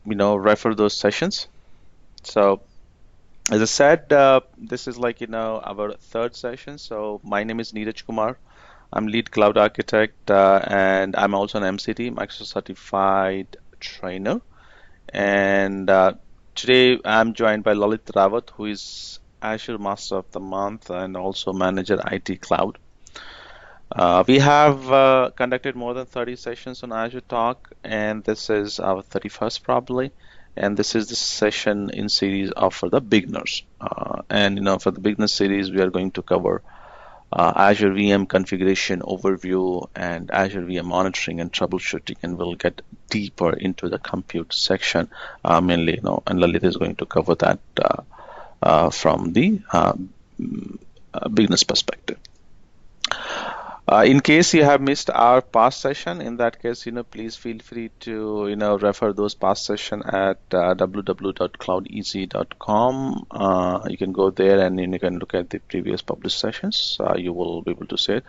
refer those sessions. So as I said, this is like our third session. So my name is Neeraj Kumar. I'm lead cloud architect, and I'm also an MCT, Microsoft certified trainer. And today I'm joined by Lalit Rawat, who is Azure Master of the Month and also Manager IT Cloud. We have conducted more than 30 sessions on Azure Talk, and this is our 31st probably. And this is the session in series of for the beginners. And for the beginner series, we are going to cover Azure VM configuration overview and Azure VM monitoring and troubleshooting, and we'll get deeper into the compute section mainly, and Lalit is going to cover that from the beginner's perspective. In case you have missed our past session, in that case, please feel free to, refer those past session at www.cloudeasy.com. You can go there and you can look at the previous published sessions. You will be able to see it.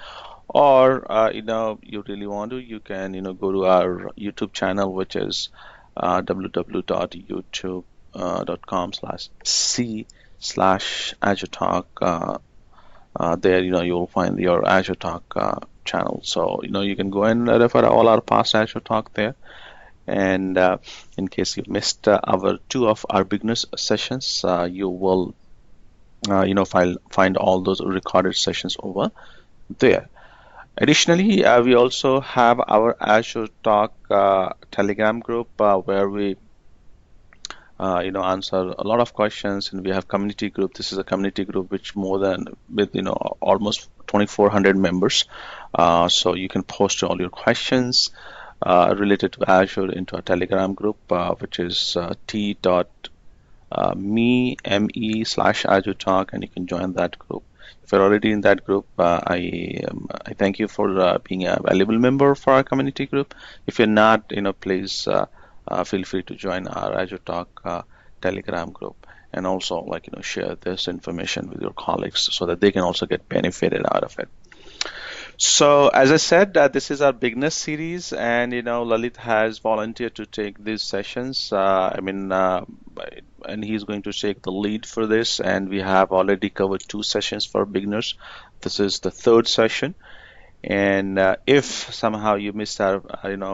Or, you really want to, you can, go to our YouTube channel, which is www.youtube.com/c/AzureTalk. There, you'll find your Azure Talk channel. So, you can go and refer all our past Azure Talk there. And in case you missed two of our beginners sessions, you will, find all those recorded sessions over there. Additionally, we also have our Azure Talk Telegram group where we answer a lot of questions, and we have community group. This is a community group with almost 2,400 members. So you can post all your questions related to Azure into a Telegram group, which is t.me/AzureTalk, and you can join that group. If you're already in that group, I thank you for being a valuable member for our community group. If you're not, please feel free to join our Azure Talk Telegram group, and also share this information with your colleagues so that they can also get benefited out of it. So as I said, this is our beginner series, and Lalit has volunteered to take these sessions. And he's going to take the lead for this, and we have already covered 2 sessions for beginners. This is the 3rd session. And if somehow you missed our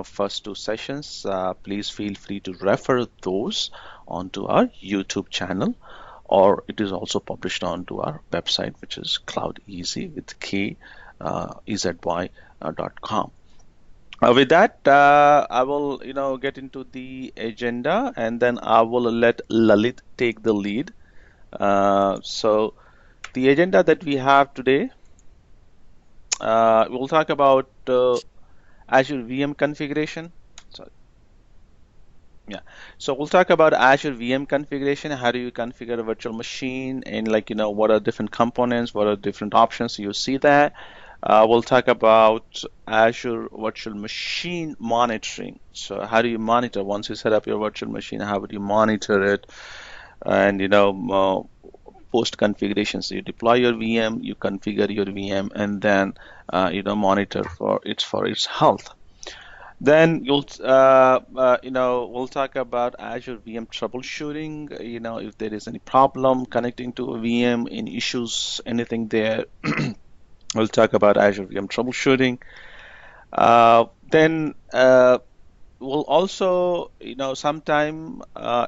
first 2 sessions, please feel free to refer those onto our YouTube channel, or it is also published onto our website, which is cloudeasy with EZY.com. With that, I will get into the agenda, and then I will let Lalit take the lead. So the agenda that we have today, we'll talk about Azure VM configuration. So we'll talk about Azure VM configuration. How do you configure a virtual machine, and what are different components, what are different options? You see that. We'll talk about Azure Virtual Machine monitoring. So how do you monitor once you set up your virtual machine? How would you monitor it? And post configuration. So you deploy your VM, you configure your VM, and then monitor for its health. Then we'll talk about Azure VM troubleshooting. If there is any problem connecting to a VM, any issues, anything there. We'll talk about Azure VM troubleshooting. Then we'll also, sometime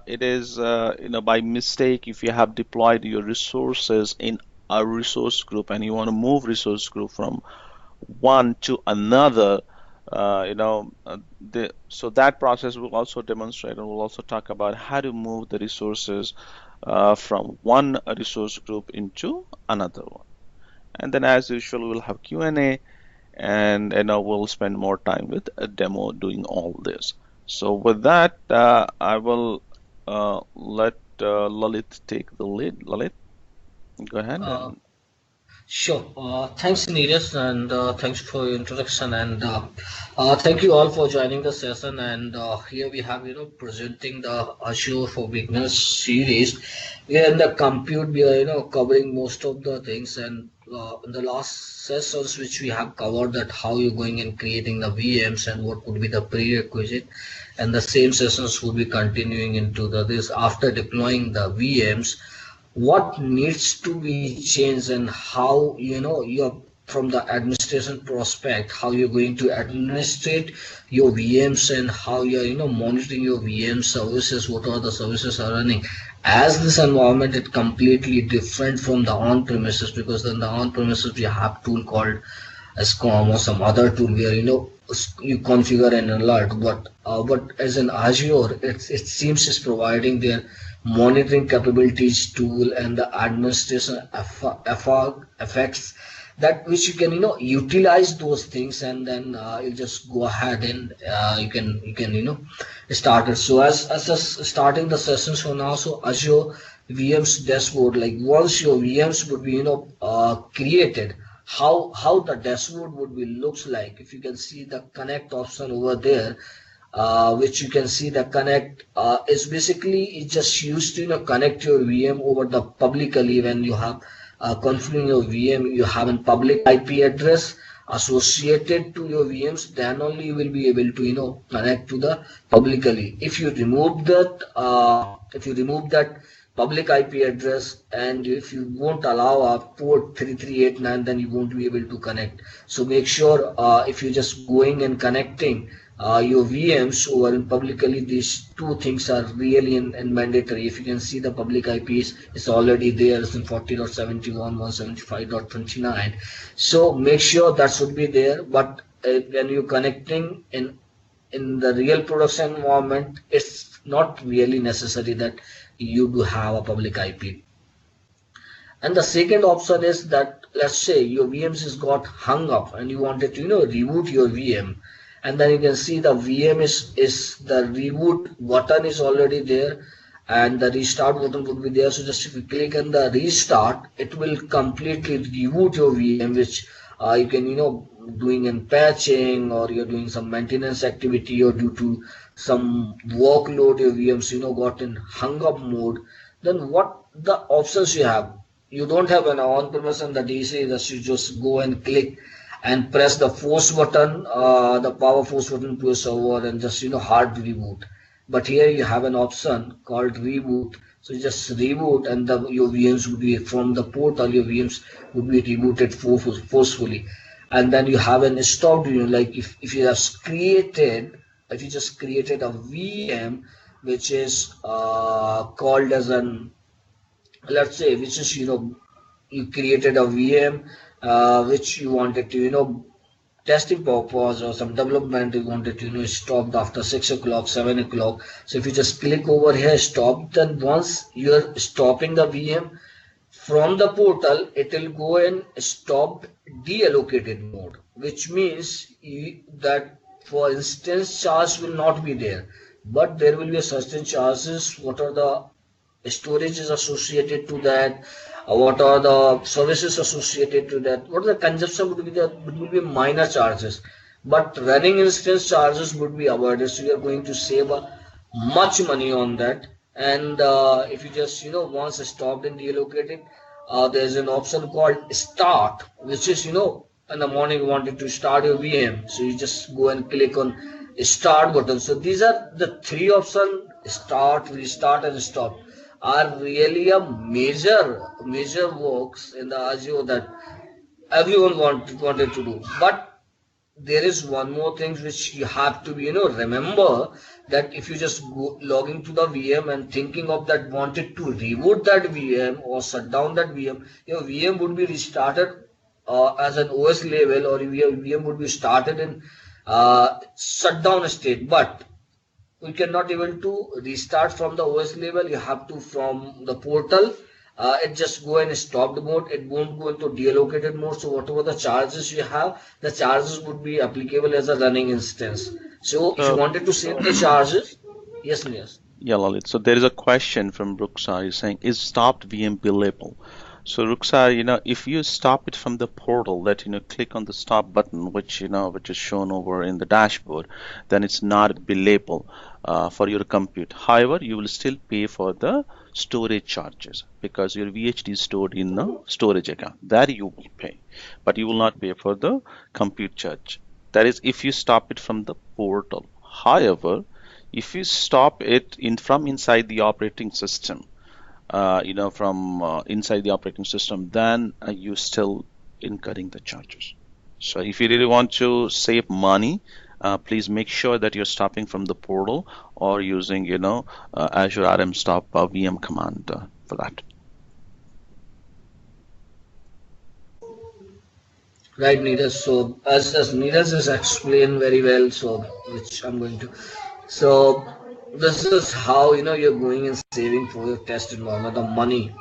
it is, by mistake, if you have deployed your resources in a resource group and you want to move resource group from one to another, so that process will also demonstrate, and we'll also talk about how to move the resources from one resource group into another one. And then, as usual, we'll have Q&A, and we'll spend more time with a demo doing all this. So with that, I will let Lalit take the lead. Lalit, go ahead. Sure. Thanks, Neeraj, and thanks for your introduction, and thank you all for joining the session. And here we have, presenting the Azure for Beginners series. Where in the compute we are, covering most of the things, and in the last sessions which we have covered that how you're going and creating the VMs and what would be the prerequisite, and the same sessions will be continuing into the this after deploying the VMs, what needs to be changed and how you're from the administration prospect, how you're going to administrate your VMs and how you're monitoring your VM services, what are the services are running. As this environment is completely different from the on-premises, because in the on-premises we have tool called SCOM or some other tool where you configure an alert, but as an Azure, it seems is providing their monitoring capabilities tool and the administration effects that which you can utilize those things, and then you just go ahead and you can start it. So as starting the sessions for now, so Azure VMs dashboard, like once your VMs would be created, how the dashboard would be looks like. If you can see the connect option over there, which you can see the connect is basically it's just used to connect your VM over the publicly. When you have configuring your VM, you have a public IP address associated to your VMs, then only you will be able to connect to the publicly. If you remove that public IP address, and if you won't allow a port 3389, then you won't be able to connect. So make sure if you're just going and connecting your VMs over in publicly, these two things are really in mandatory. If you can see the public IPs is already there, it's in 40.71, 175.29. So make sure that should be there. But when you're connecting in the real production environment, it's not really necessary that you do have a public IP. And the second option is that, let's say your VMs has got hung up and you wanted to reboot your VM, and then you can see the VM is the reboot button is already there, and the restart button would be there. So just if you click on the restart, it will completely reboot your VM, which you can doing in patching, or you're doing some maintenance activity, or due to some workload your VMs got in hung up mode. Then what the options you have? You don't have an on-premise and the DC, that you just go and click and press the force button, the power force button to a server, and just hard reboot. But here you have an option called reboot. So you just reboot, and your VMs would be from the portal. Your VMs would be rebooted forcefully, and then you have an stop. Like if you just created a VM which is called as an, let's say, which is you created a VM which you wanted to testing purpose or some development, you wanted to stopped after 6 o'clock, 7 o'clock. So if you just click over here stop, then once you're stopping the VM from the portal, it will go and stop deallocated mode, which means that for instance charge will not be there, but there will be a certain charges. What are the storage is associated to that, what are the services associated to that, what are the consumption would be minor charges, but running instance charges would be avoided. So you are going to save much money on that. And if you just once stopped and deallocated, there's an option called start, which is in the morning you wanted to start your VM, so you just go and click on start button. So these are the three options: start, restart, and stop, are really a major works in the Azure that everyone wanted to do. But there is one more thing which you have to remember, that if you just go logging to the VM and thinking of that wanted to reboot that VM or shut down that VM, your VM would be restarted as an OS level, or your VM would be started in shutdown state, but we cannot able to restart from the OS level. You have to from the portal. It just go in stopped mode. It won't go into deallocated mode. So whatever the charges you have, the charges would be applicable as a running instance. So if you So, wanted to save the charges, yes, yes. yeah, Lalit. So there is a question from Ruksar. He's saying, is stopped VM billable? So Ruksar, if you stop it from the portal, that click on the stop button, which is shown over in the dashboard, then it's not billable for your compute. However, you will still pay for the storage charges, because your VHD is stored in the storage account. That you will pay, but you will not pay for the compute charge. That is if you stop it from the portal. However, if you stop it from inside the operating system, from inside the operating system, then you still incurring the charges. So if you really want to save money, please make sure that you're stopping from the portal or using, Azure RM stop VM command for that. Right, Neeraj. So as Neeraj has explained very well, so which I'm going to. So this is how you're going and saving for your test environment the money.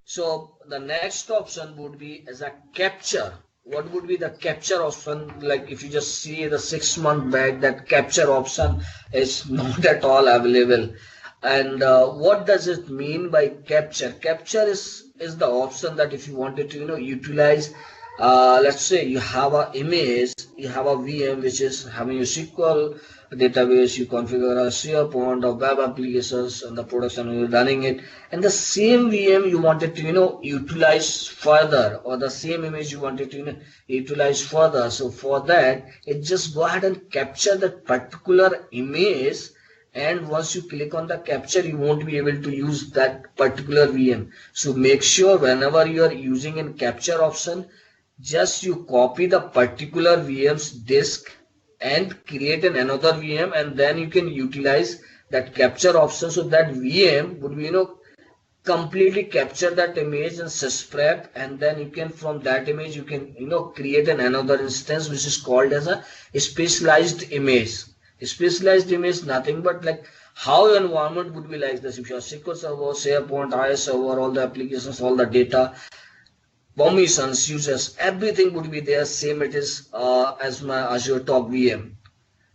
So the next option would be as a capture. What would be the capture option? Like if you just see the 6 month back, that capture option is not at all available. And what does it mean by capture? Capture is the option that if you wanted to utilize, let's say you have a image, you have a VM which is having a SQL database, you configure a SharePoint or web applications and the production you're running it, and the same VM you wanted to utilize further, or the same image you wanted to utilize further. So for that, it just go ahead and capture that particular image, and once you click on the capture, you won't be able to use that particular VM. So make sure whenever you are using in capture option, just you copy the particular VM's disk and create another VM, and then you can utilize that capture option. So that VM would be completely capture that image and sysprep, and then you can from that image you can create another instance which is called as a specialized image. Specialized image nothing but like how your environment would be like this. If you have SQL Server, SharePoint, IS Server, all the applications, all the data, permissions, users, everything would be there. Same it is as my AzureTalk VM.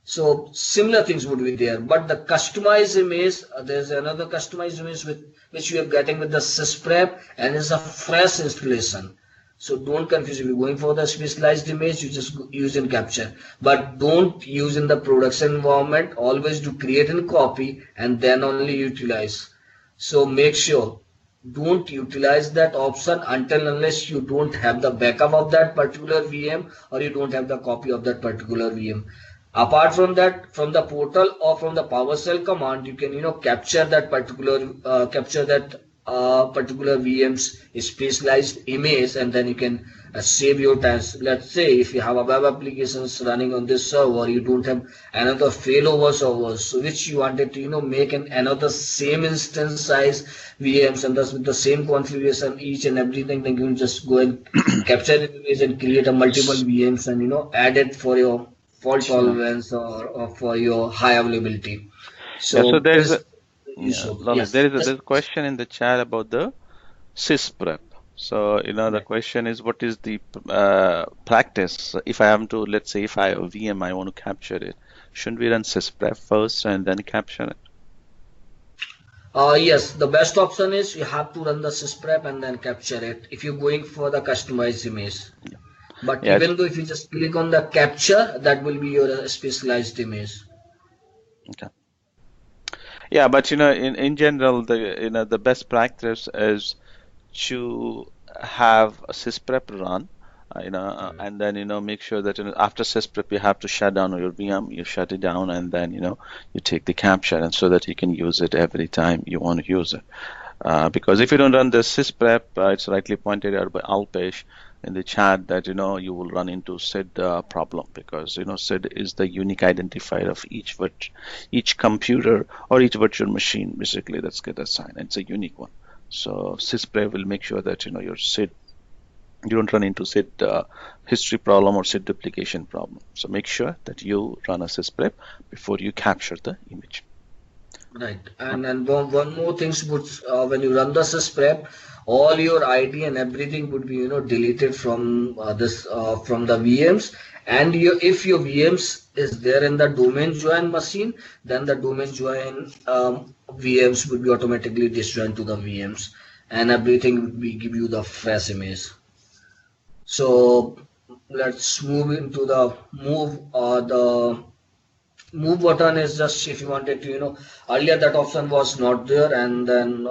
So similar things would be there, but the customized image, there's another customized image with which you are getting with the sysprep, and it's a fresh installation. So don't confuse. If you're going for the specialized image, you just use in capture, but don't use in the production environment. Always do create and copy and then only utilize. So make sure don't utilize that option until unless you don't have the backup of that particular VM or you don't have the copy of that particular VM. Apart from that, from the portal or from the PowerShell command, you can capture that particular VM's specialized image, and then you can save your time. Let's say if you have a web applications running on this server, you don't have another failover servers, so which you wanted to make another same instance size VMs, and thus with the same configuration each and everything, then you can just go and capture the image and create a multiple VMs and add it for your fault Sure. tolerance or for your high availability. Yeah, so So there's this a yeah, so Lalit, yes, there's a question in the chat about the sysprep. So, the yes. question is, what is the practice? If I am to, let's say, if I have a VM, I want to capture it. Shouldn't we run sysprep first and then capture it? Yes, the best option is you have to run the sysprep and then capture it if you're going for the customized image. But Yeah, even though if you just click on the capture, that will be your specialized image. okay. Yeah, but in general, the best practice is to have a sysprep run, and then make sure that after sysprep you have to shut down your VM, you shut it down, and then you take the capture, and so that you can use it every time you want to use it. Because if you don't run the sysprep, it's rightly pointed out by Alpesh in the chat that you will run into SID problem, because SID is the unique identifier of each computer or each virtual machine basically that's get assigned. It's a unique one. So sysprep will make sure that your SID, you don't run into SID history problem or SID duplication problem. So make sure that you run a sysprep before you capture the image. Right, and one more thing would when you run the sysprep, all your ID and everything would be deleted from this from the VMs, and if your VMs is there in the domain join machine, then the domain join VMs would be automatically disjoined to the VMs, and everything would be give you the fresh image. So let's move into the move button is just if you wanted to, earlier that option was not there, and then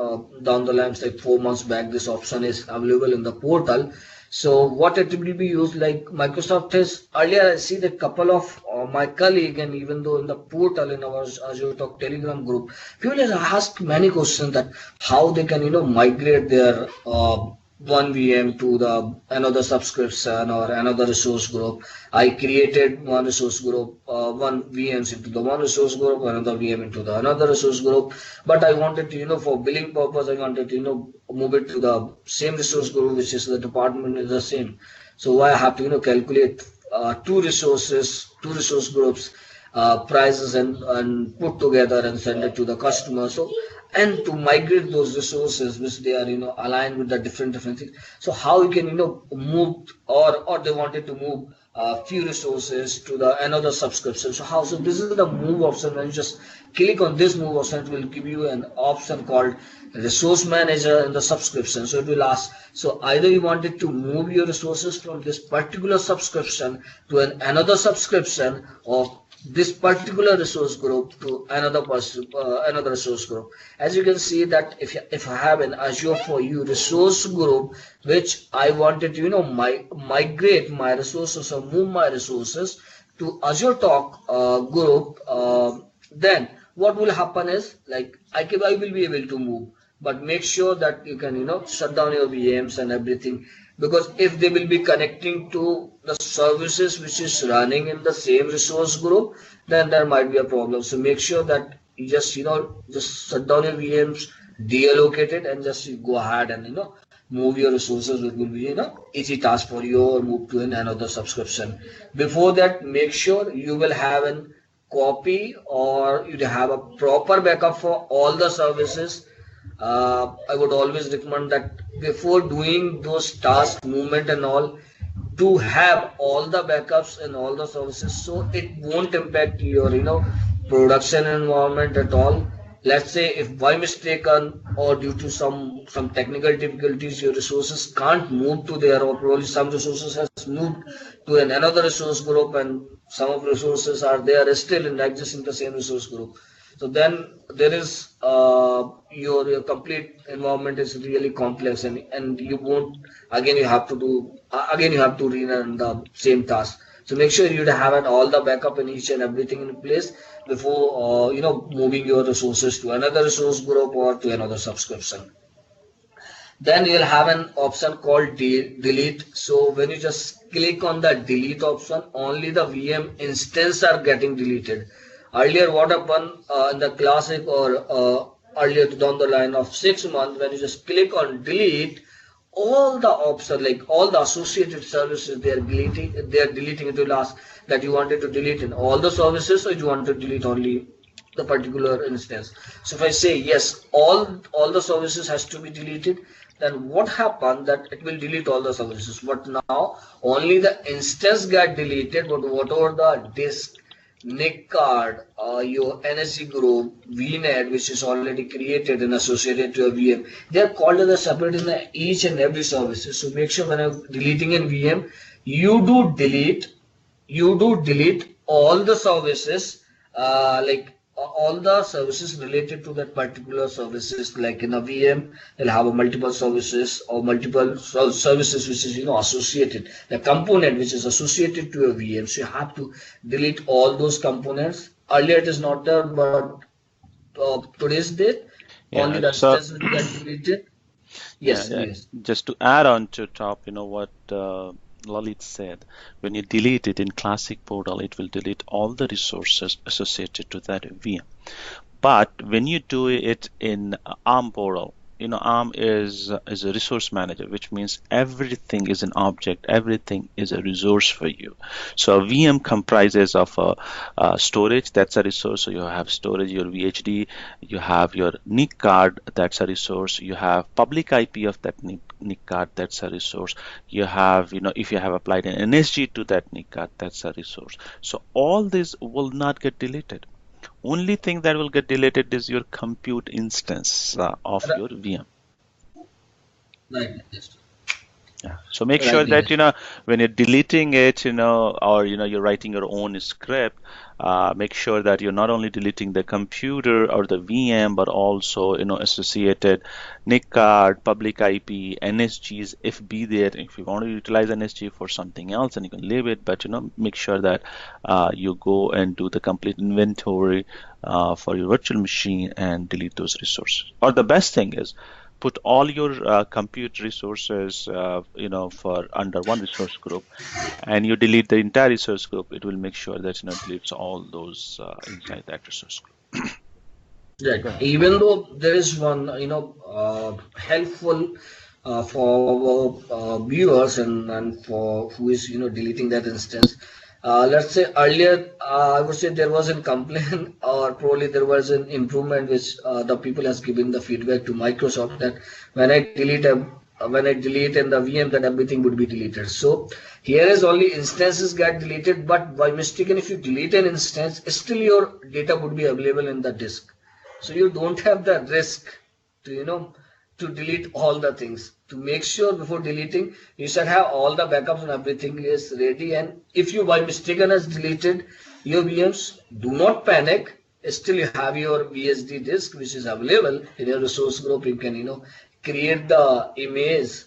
down the line, like 4 months back, this option is available in the portal. So what it will be used, like Microsoft is earlier, I see that couple of my colleague, and even though in the portal in our Azure Talk Telegram group, people have asked many questions that how they can, migrate their one VM to the another subscription or another resource group. I created one resource group, one VMs into the one resource group, another VM into the another resource group. But I wanted to, for billing purpose, I wanted to, move it to the same resource group, which is the department is the same. So I have to, calculate two resource groups, prices and put together and send it to the customer. So and to migrate those resources which they are aligned with the different things, so how you can move, or they wanted to move few resources to the another subscription. So how, so this is the move option. When you just click on this move option, it will give you an option called resource manager in the subscription. So it will ask, so either you wanted to move your resources from this particular subscription to another subscription, or this particular resource group to another person, another resource group. As you can see that if I have an Azure for you resource group, which I wanted to migrate my resources or move my resources to Azure Talk group, then what will happen is, like I will be able to move, but make sure that you can shut down your VMs and everything, because if they will be connecting to the services which is running in the same resource group, then there might be a problem. So make sure that you just just shut down your VMs, deallocate it, and just go ahead and move your resources. It will be easy task for you, or move to another subscription. Before that, make sure you will have an copy, or you have a proper backup for all the services. I would always recommend that before doing those task movement and all, to have all the backups and all the services, so it won't impact your production environment at all. Let's say if by mistaken or due to some technical difficulties your resources can't move to there, or probably some resources has moved to another resource group, and some of resources are there still in existing the same resource group, so then there is your complete environment is really complex, and you won't, again you have to do, again you have to rerun the same task. So make sure you have all the backup and each and everything in place before moving your resources to another resource group or to another subscription. Then you'll have an option called delete. So when you just click on the delete option, only the VM instance are getting deleted. Earlier what happened in the classic, or earlier down the line of 6 months, when you just click on delete, all the options, like all the associated services, they are deleting. It will ask that you wanted to delete in all the services, or you want to delete only the particular instance. So if I say yes, all the services has to be deleted, then what happened that it will delete all the services, but now only the instance got deleted, but whatever the disk, NIC card, your NSE group, VNet, which is already created and associated to a VM, they are called as a separate in each and every services. So make sure when I'm deleting in VM, you do delete, all the services, like all the services related to that particular services. Like in a VM, they'll have a multiple services or multiple services which is associated, the component which is associated to a VM. So you have to delete all those components. Earlier it is not there, but today's date only Yeah. the So instances get deleted. yeah, Yes, yeah. yes. Just to add on to top, what Lalit said, when you delete it in Classic Portal, it will delete all the resources associated to that VM. But when you do it in ARM portal, ARM is a resource manager, which means everything is an object, everything is a resource for you. So a VM comprises of a storage, that's a resource. So you have storage, your VHD, you have your NIC card, that's a resource. You have public IP of that NIC card, that's a resource. You have, if you have applied an NSG to that NIC card, that's a resource. So all this will not get deleted. Only thing that will get deleted is your compute instance of Right, your VM. right. Yes. Yeah. So make Right, sure that, Neeraj. when you're deleting it, or, you're writing your own script, make sure that you're not only deleting the computer or the VM, but also, associated NIC card, public IP, NSGs, if be there. If you want to utilize NSG for something else, then you can leave it, but, make sure that you go and do the complete inventory for your virtual machine and delete those resources. Or the best thing is, put all your compute resources, for under one resource group, and you delete the entire resource group. It will make sure that deletes all those inside that resource group. Right. Go ahead. Even though there is one, helpful for our viewers and for who is, deleting that instance. Let's say earlier, I would say there was a complaint or probably there was an improvement which the people has given the feedback to Microsoft that when I delete in the VM that everything would be deleted. So here is only instances get deleted, but by mistake, if you delete an instance, still your data would be available in the disk. So you don't have the risk to, to delete all the things. To make sure before deleting, you should have all the backups and everything is ready. And if you by mistake has deleted your VMs, do not panic. Still you have your VSD disk which is available in your resource group. You can, create the image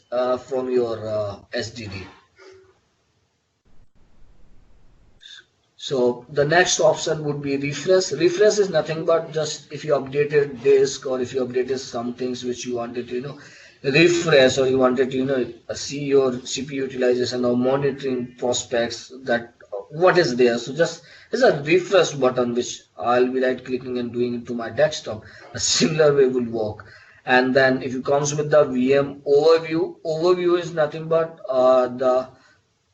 from your SDD. So the next option would be refresh. Refresh is nothing but just if you updated disk or if you updated some things which you wanted to, refresh, or you wanted to, see your CPU utilization or monitoring prospects that what is there. So just there's a refresh button which I'll be right clicking and doing it to my desktop. A similar way will work. And then if it comes with the VM overview, overview is nothing but the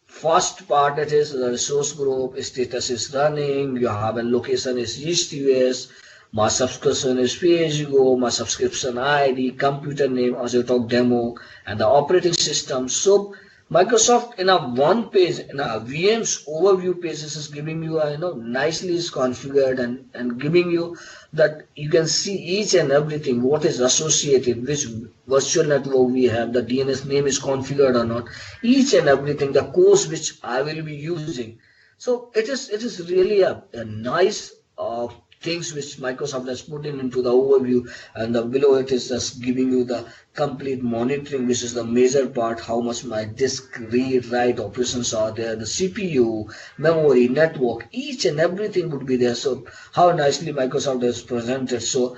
first part, it is the resource group, status is running, you have a location is east US, my subscription is pay-as-you-go, my subscription ID, computer name, AzureTalk demo, and the operating system. So Microsoft in a one page, in a VM's overview page, this is giving you a, nicely is configured and giving you that you can see each and everything, what is associated, which virtual network we have, the DNS name is configured or not, each and everything, the course which I will be using. So it is really a nice things which Microsoft has put in into the overview, and the below it is just giving you the complete monitoring, which is the major part, how much my disk read write operations are there, the CPU, memory, network, each and everything would be there. So how nicely Microsoft has presented. So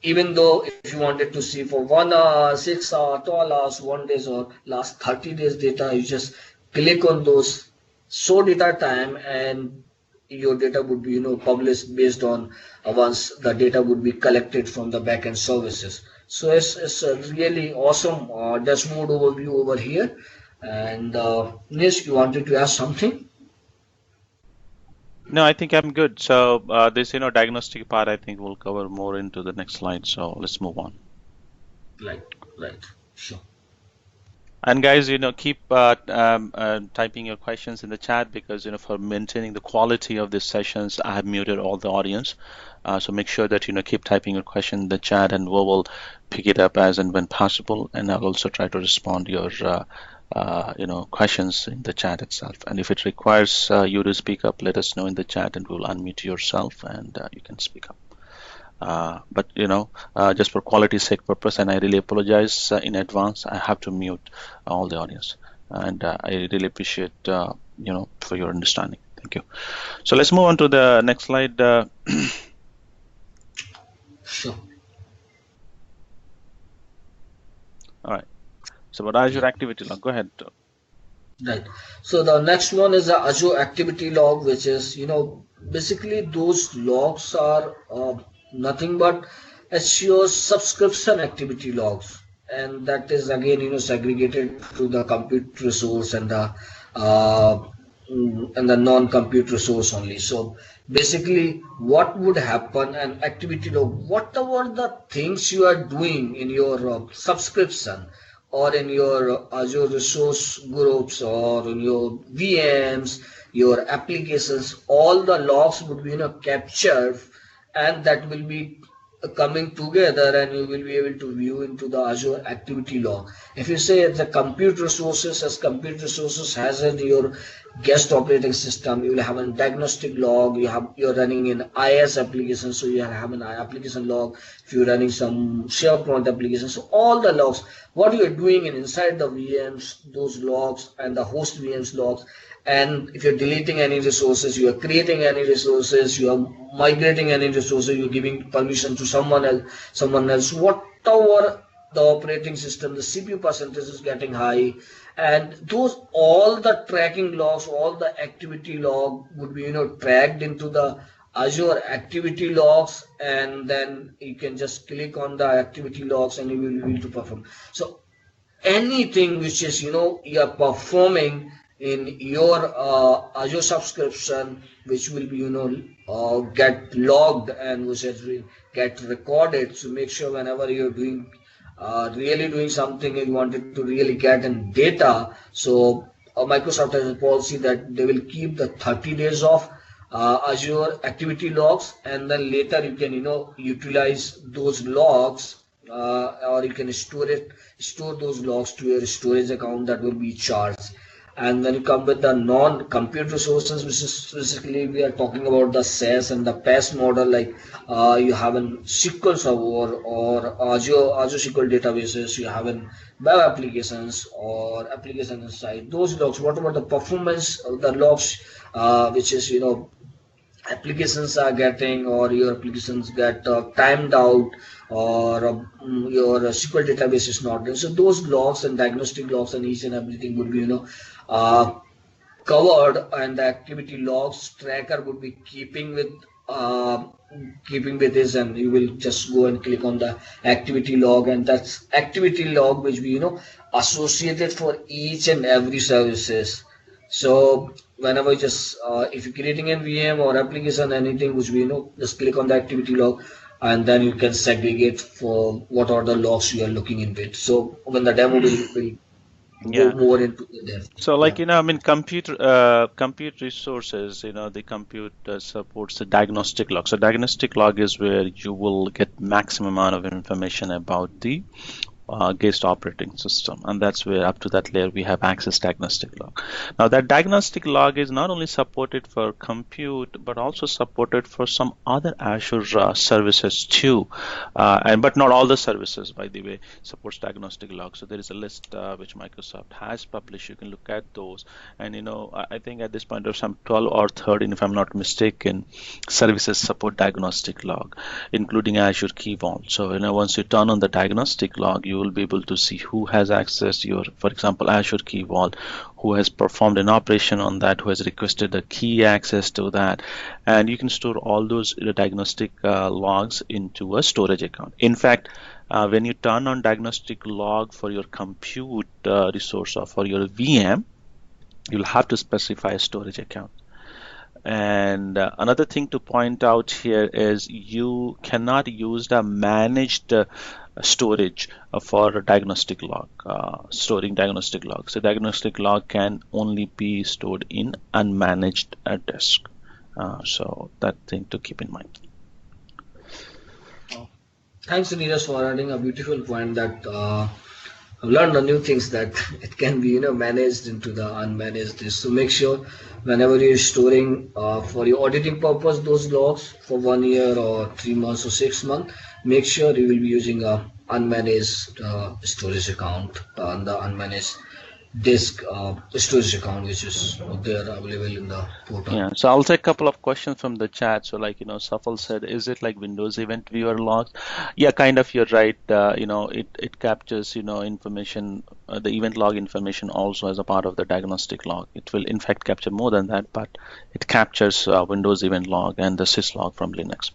even though if you wanted to see for 1 hour, 6 hour, 12 hours, 1 days or last 30 days data, you just click on those show data time, and your data would be published based on once the data would be collected from the backend services. So it's a really awesome dashboard overview over here. And Nish, you wanted to ask something? No, I think I'm good. So this, diagnostic part, I think we'll cover more into the next slide. So let's move on. Right, right, sure. And guys, keep typing your questions in the chat, because, for maintaining the quality of these sessions, I have muted all the audience. So make sure that, keep typing your question in the chat, and we will pick it up as and when possible. And I'll also try to respond your, questions in the chat itself. And if it requires you to speak up, let us know in the chat, and we'll unmute yourself, and you can speak up. But just for quality sake purpose, and I really apologize in advance, I have to mute all the audience, and I really appreciate for your understanding. Thank you. So let's move on to the next slide. Sure. All right. So about Azure Activity Log, go ahead. Right. So the next one is the Azure Activity Log, which is, basically those logs are nothing but Azure subscription activity logs, and that is again, segregated to the compute resource uh, and the non-compute resource only. So basically, what would happen? An activity log, whatever the things you are doing in your subscription, or in your Azure resource groups, or in your VMs, your applications, all the logs would be captured, and that will be coming together, and you will be able to view into the Azure activity log. If you say the compute resources, as compute resources has in your guest operating system, you will have a diagnostic log. You're running in IS application, so you have an application log. If you're running some SharePoint application, so all the logs, what you're doing inside the VMs, those logs, and the host VMs logs. And if you're deleting any resources, you are creating any resources, you are migrating any resources, you're giving permission to someone else, whatever the operating system, the CPU percentage is getting high, and those all the tracking logs, all the activity log would be tracked into the Azure activity logs, and then you can just click on the activity logs and you will be able to perform. So anything which is you are performing in your Azure subscription, which will be get logged and which has get recorded. So make sure whenever you're doing really doing something and you wanted to really get in data, so Microsoft has a policy that they will keep the 30 days of Azure activity logs, and then later you can utilize those logs, or you can store those logs to your storage account that will be charged. And then you come with the non-compute resources, which is basically we are talking about the SaaS and the PaaS model, like you have an SQL Server or Azure SQL databases, you have an web applications or application inside those logs. What about the performance of the logs, which is applications are getting, or your applications get timed out, or your SQL database is not done. So those logs and diagnostic logs and each and everything would be uh, covered, and the activity logs tracker would be keeping with this, and you will just go and click on the activity log, and that's activity log which we associated for each and every services. So whenever you just if you're creating a VM or application, anything which we just click on the activity log, and then you can segregate for what are the logs you are looking in with. So when the demo will go Yeah. more into depth. So Yeah. like, I mean, compute resources, the compute supports the diagnostic log. So diagnostic log is where you will get maximum amount of information about the guest operating system, and that's where up to that layer we have access diagnostic log. Now that diagnostic log is not only supported for compute but also supported for some other Azure services too, and but not all the services, by the way, supports diagnostic log. So there is a list which Microsoft has published. You can look at those, and I think at this point there's some 12 or 13, if I'm not mistaken, services support diagnostic log, including Azure Key Vault. So once you turn on the diagnostic log, you will be able to see who has accessed your, for example, Azure Key Vault, who has performed an operation on that, who has requested a key access to that, and you can store all those diagnostic logs into a storage account. In fact, when you turn on diagnostic log for your compute resource or for your VM, you'll have to specify a storage account. And another thing to point out here is you cannot use the managed storage for a diagnostic log, storing diagnostic log. So diagnostic log can only be stored in unmanaged disk. So that thing to keep in mind. Thanks, Neeraj, for adding a beautiful point that I've learned the new things that it can be managed into the unmanaged disk. So make sure whenever you're storing for your auditing purpose those logs for 1 year or 3 months or 6 months, make sure you will be using a unmanaged storage account on the unmanaged disk storage account, which is there available in the portal. Yeah, so I'll take a couple of questions from the chat. So like, Safal said, is it like Windows Event Viewer logs? Yeah, kind of, you're right. It captures, information, the event log information also as a part of the diagnostic log. It will in fact capture more than that, but it captures Windows Event Log and the syslog from Linux.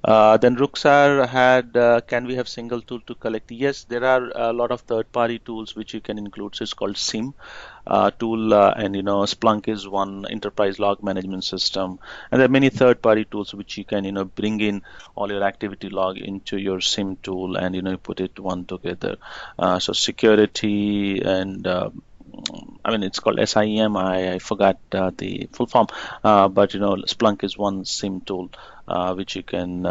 Then Ruxar had, can we have single tool to collect? Yes, there are a lot of third-party tools which you can include. So it's called SIM tool, and Splunk is one enterprise log management system, and there are many third-party tools which you can bring in all your activity log into your SIM tool, and you put it one together. So security and I mean, it's called SIEM. I forgot the full form, but Splunk is one SIM tool which you can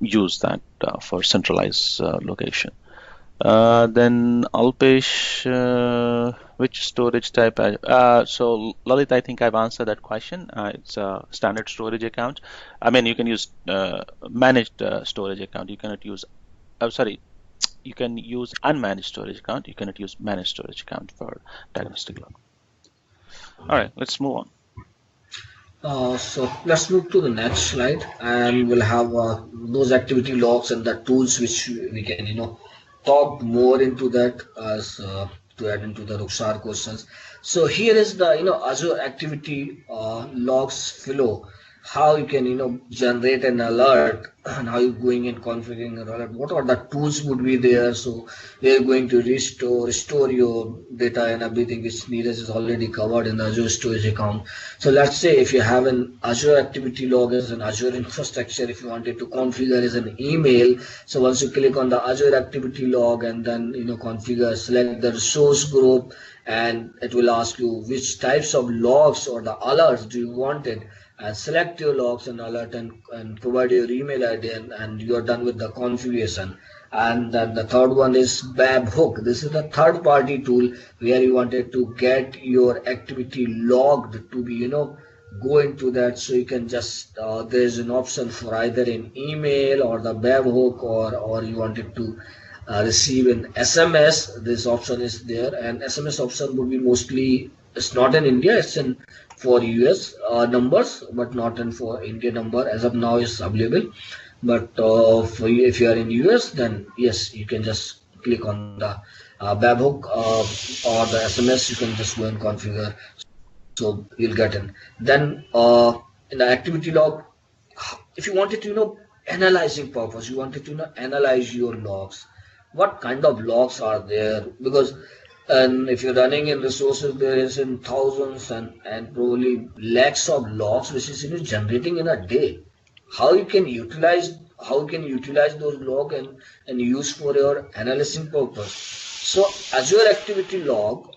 use that for centralized location. Then Alpesh, which storage type? So Lalit, I think I've answered that question. It's a standard storage account. I mean, you can use managed storage account. You cannot use. Oh, sorry. You can use unmanaged storage account. You cannot use managed storage account for diagnostic log. All right, let's move on. So let's move to the next slide, and we'll have those activity logs and the tools which we can, talk more into that as to add into the Ruksar questions. So here is the, Azure activity logs flow, how you can, generate an alert and how you going and configuring an alert. What are the tools would be there? So we are going to restore your data and everything which Neeraj is already covered in the Azure storage account. So let's say if you have an Azure activity log as an Azure infrastructure, if you wanted to configure as an email, so once you click on the Azure activity log and then configure, select the resource group, and it will ask you which types of logs or the alerts do you want it, and select your logs and alert and provide your email ID, and you're done with the configuration. And then the third one is Webhook. This is the third party tool where you wanted to get your activity logged to be, go into that. So you can just, there's an option for either an email or the Webhook, or you wanted to receive an SMS. This option is there, and SMS option would be mostly, it's not in India, it's in for US numbers, but not in for India number as of now is available. But for you, if you are in US, then yes, you can just click on the Webhook or the SMS. You can just go and configure, so you'll get in. Then in the activity log, if you wanted to, analyzing purpose, you wanted to, analyze your logs. What kind of logs are there? Because and if you're running in resources, there is in thousands and probably lakhs of logs which is generating in a day. How you can utilize those log and use for your analyzing purpose. So Azure activity log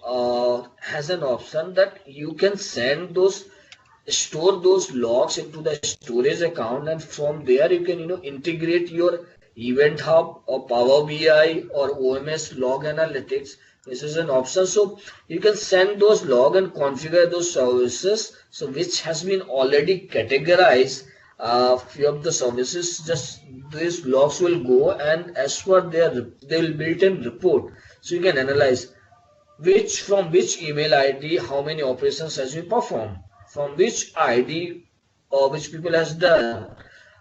has an option that you can store those logs into the storage account, and from there you can integrate your Event Hub or Power BI or OMS log analytics. This is an option, so you can send those log and configure those services, so which has been already categorized. Few of the services, just these logs will go, and as per they will build in report, so you can analyze from which email ID how many operations has been performed, from which ID or which people has done.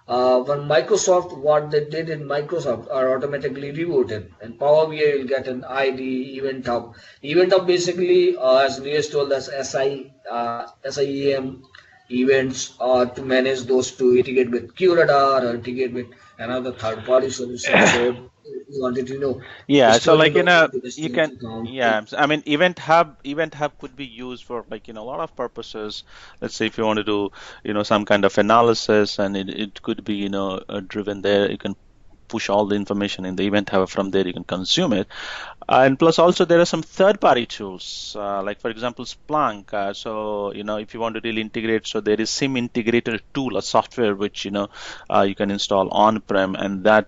When Microsoft, what they did in Microsoft are automatically rebooted, and Power BI will get an ID. Event Hub. Event Hub basically, as Neeraj told us, SIEM events to manage those, to integrate with QRadar or integrate with another third-party solution. So you wanted to know. Yeah, so Store your like logs into the you storage can, account. yeah, I mean, Event Hub could be used for like a lot of purposes. Let's say if you want to do some kind of analysis, and it could be driven there. You can push all the information in the Event Hub. From there you can consume it. And plus also there are some third-party tools, like for example Splunk. So if you want to really integrate, so there is SIM integrator tool, a software which you can install on-prem, and that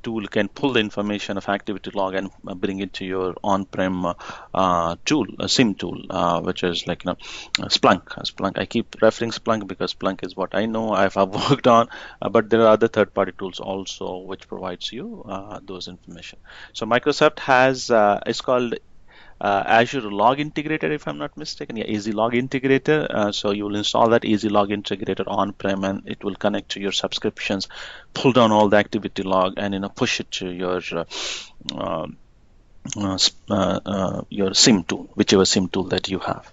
tool can pull the information of activity log and bring it to your on-prem tool, a SIM tool, which is like Splunk. Splunk. I keep referring Splunk because Splunk is what I know I've worked on, but there are other third-party tools also which provides you those information. So Microsoft has it's called Azure Log Integrator, if I'm not mistaken. Yeah, Easy Log Integrator. So you will install that Easy Log Integrator on-prem, and it will connect to your subscriptions, pull down all the activity log, and push it to your SIM tool, whichever SIM tool that you have.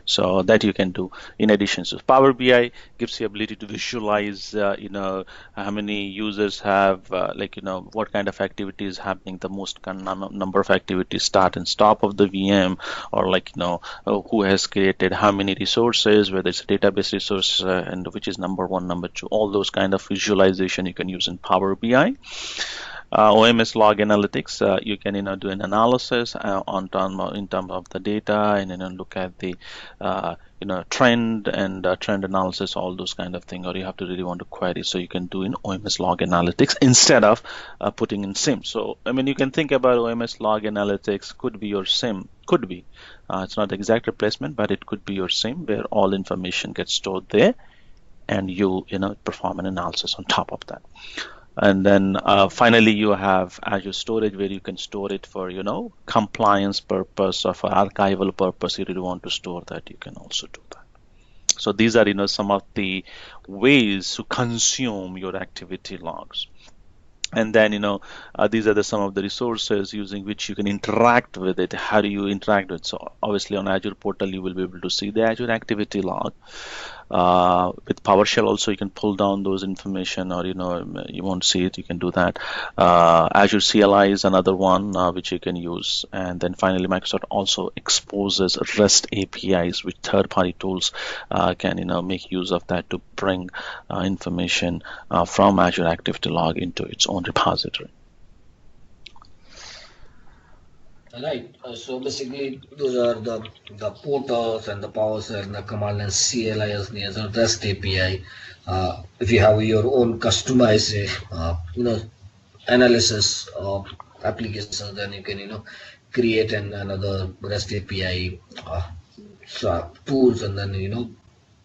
So that you can do in addition. So Power BI gives you ability to visualize, how many users have, what kind of activity is happening, the most number of activities start and stop of the VM, or who has created how many resources, whether it's a database resource, and which is number one, number two, all those kind of visualization you can use in Power BI. OMS log analytics, you can do an analysis in terms of the data, and look at the trend and trend analysis, all those kind of thing. Or you have to really want to query, so you can do in OMS log analytics instead of putting in SIM. So I mean, you can think about OMS log analytics could be your SIM, could be. It's not the exact replacement, but it could be your SIM where all information gets stored there, and you perform an analysis on top of that. And then finally, you have Azure Storage, where you can store it for compliance purpose or for archival purpose. If you want to store that, you can also do that. So these are some of the ways to consume your activity logs. And then these are some of the resources using which you can interact with it. How do you interact with it? So obviously on Azure portal you will be able to see the Azure activity log. With PowerShell also you can pull down those information, or you won't see it, you can do that. Azure CLI is another one which you can use. And then finally, Microsoft also exposes REST APIs, which third-party tools can make use of that to bring information from Azure activity log into its own repository. Right. So basically, those are the portals and the PowerShell and the command line CLI as the Azure REST API. If you have your own customized, analysis of applications, then you can create another REST API tools, and then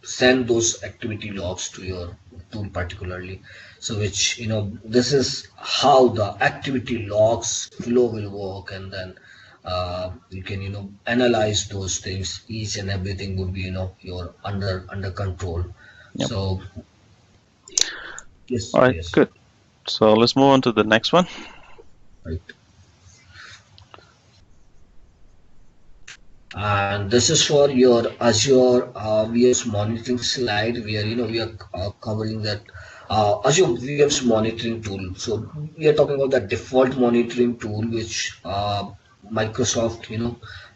send those activity logs to your tool particularly. So which this is how the activity logs flow will work, and then you can analyze those things. Each and everything would be your under control. Yep. So yes. All right, Yes. good. So let's move on to the next one. Right. And this is for your Azure VMs monitoring slide, where we are covering that Azure VMs monitoring tool. So we are talking about the default monitoring tool which Microsoft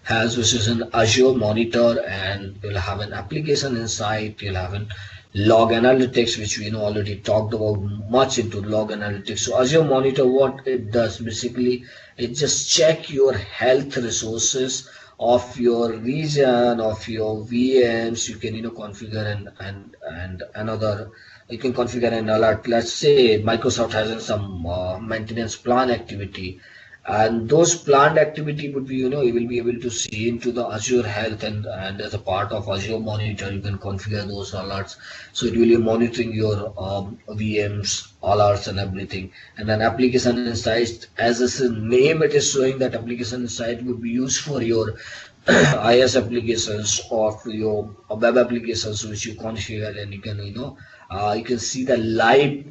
has, which is an Azure Monitor, and you'll have an application inside. You'll have an log analytics, which we already talked about much into log analytics. So Azure Monitor, what it does basically, it just check your health resources of your region, of your VMs. You can configure and another, you can configure an alert. Let's say Microsoft has some maintenance plan activity, and those planned activity would be you will be able to see into the Azure Health, and as a part of Azure Monitor you can configure those alerts. So it will be monitoring your VMs alerts and everything. And then application insights, as its name it is showing, that application insight would be used for your IS applications or for your web applications which you configure, and you can you can see the live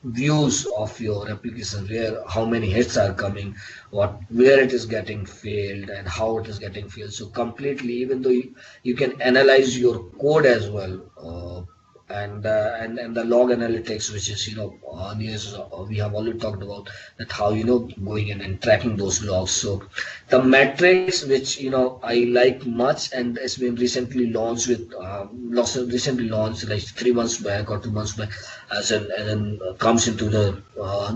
views of your application, where how many hits are coming, where it is getting failed, and how it is getting failed. So completely, even though you can analyze your code as well, and the log analytics, which is we have already talked about that, how going in and tracking those logs. So the metrics which I like much, and it's been recently launched like 3 months back or 2 months back, and then comes into the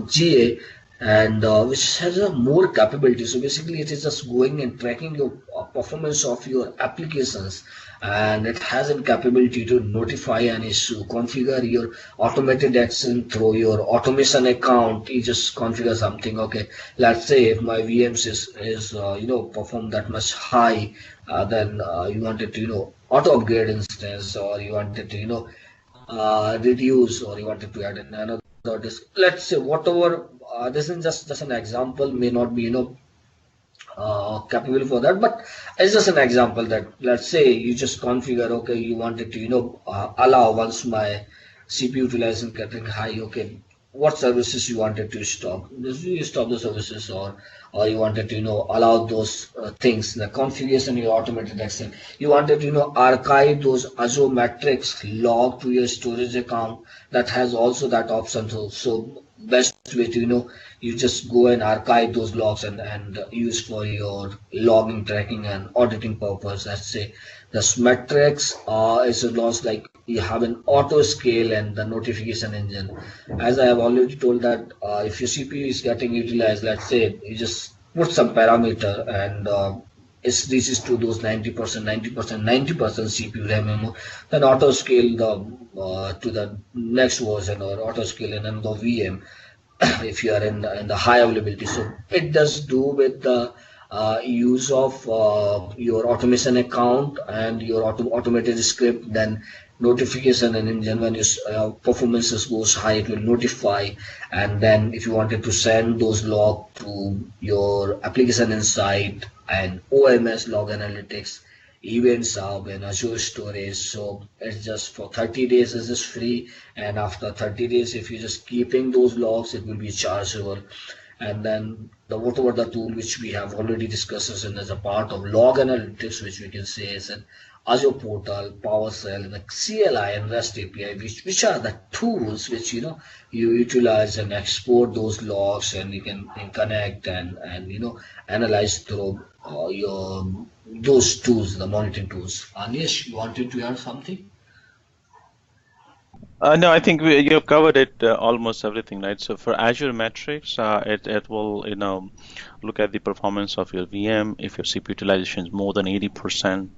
GA, and which has a more capability. So basically it is just going and tracking your performance of your applications, and it has a capability to notify an issue, configure your automated action through your automation account. You just configure something. Okay, let's say if my VMs is perform that much high, then you wanted to auto upgrade instance, or you wanted to reduce, or you wanted to add in another disk. Let's say whatever. This is just an example, may not be capable for that, but it's just an example that, let's say you just configure, okay, you wanted to allow, once my CPU utilization getting high, okay, what services you wanted to stop. You stop the services, or you wanted to allow those things, the configuration, your automated action. You wanted to archive those Azure metrics log to your storage account, that has also that option. So best way to you just go and archive those logs and use for your logging, tracking, and auditing purpose. Let's say the metrics is a loss, like you have an auto scale and the notification engine. As I have already told that if your CPU is getting utilized, let's say you just put some parameter and it reaches to those 90%, 90%, 90% CPU RAM memory, then auto scale to the next version, or auto scale in another VM if you are in the high availability. So it does do with the use of your automation account and your automated script. Then notification and engine, when your performances goes high, it will notify. And then if you wanted to send those log to your application insight and OMS log analytics, events up in Azure storage. So it's just for 30 days, this is free, and after 30 days, if you're just keeping those logs, it will be chargeable. And then the whatever the tool which we have already discussed is as a part of log analytics, which we can say is an Azure portal, PowerShell, and the CLI and REST API, which are the tools which you utilize and export those logs, and you can connect and analyze through your those tools, the monitoring tools. Anish, you wanted to add something? No, I think you covered it almost everything, right? So for Azure metrics, it will look at the performance of your VM. If your CPU utilization is more than 80%,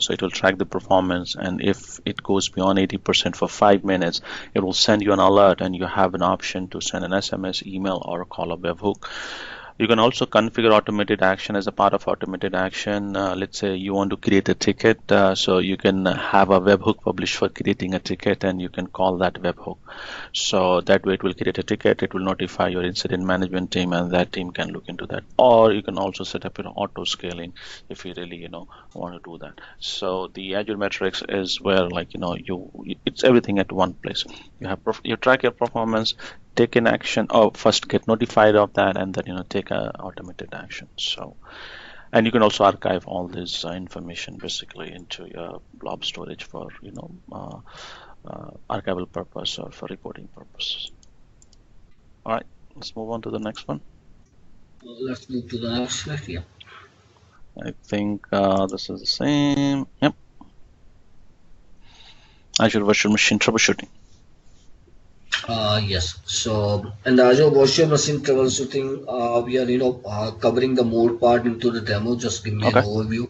so it will track the performance, and if it goes beyond 80% for 5 minutes, it will send you an alert, and you have an option to send an SMS, email, or call a webhook. You can also configure automated action as a part of automated action. Let's say you want to create a ticket, so you can have a webhook published for creating a ticket, and you can call that webhook. So that way it will create a ticket, it will notify your incident management team, and that team can look into that. Or you can also set up auto scaling if you really want to do that. So the Azure metrics is where, like, it's everything at one place. You track your performance, take an action, or first get notified of that, and then take a automated action. So, and you can also archive all this information basically into your blob storage for archival purpose or for reporting purposes. All right, let's move on to the next one. Let's move to the next slide. Yeah. I think this is the same. Yep. Azure Virtual Machine Troubleshooting. Yes. So in the Azure Virtual Machine Troubleshooting, we are covering the more part into the demo. Just give me an overview.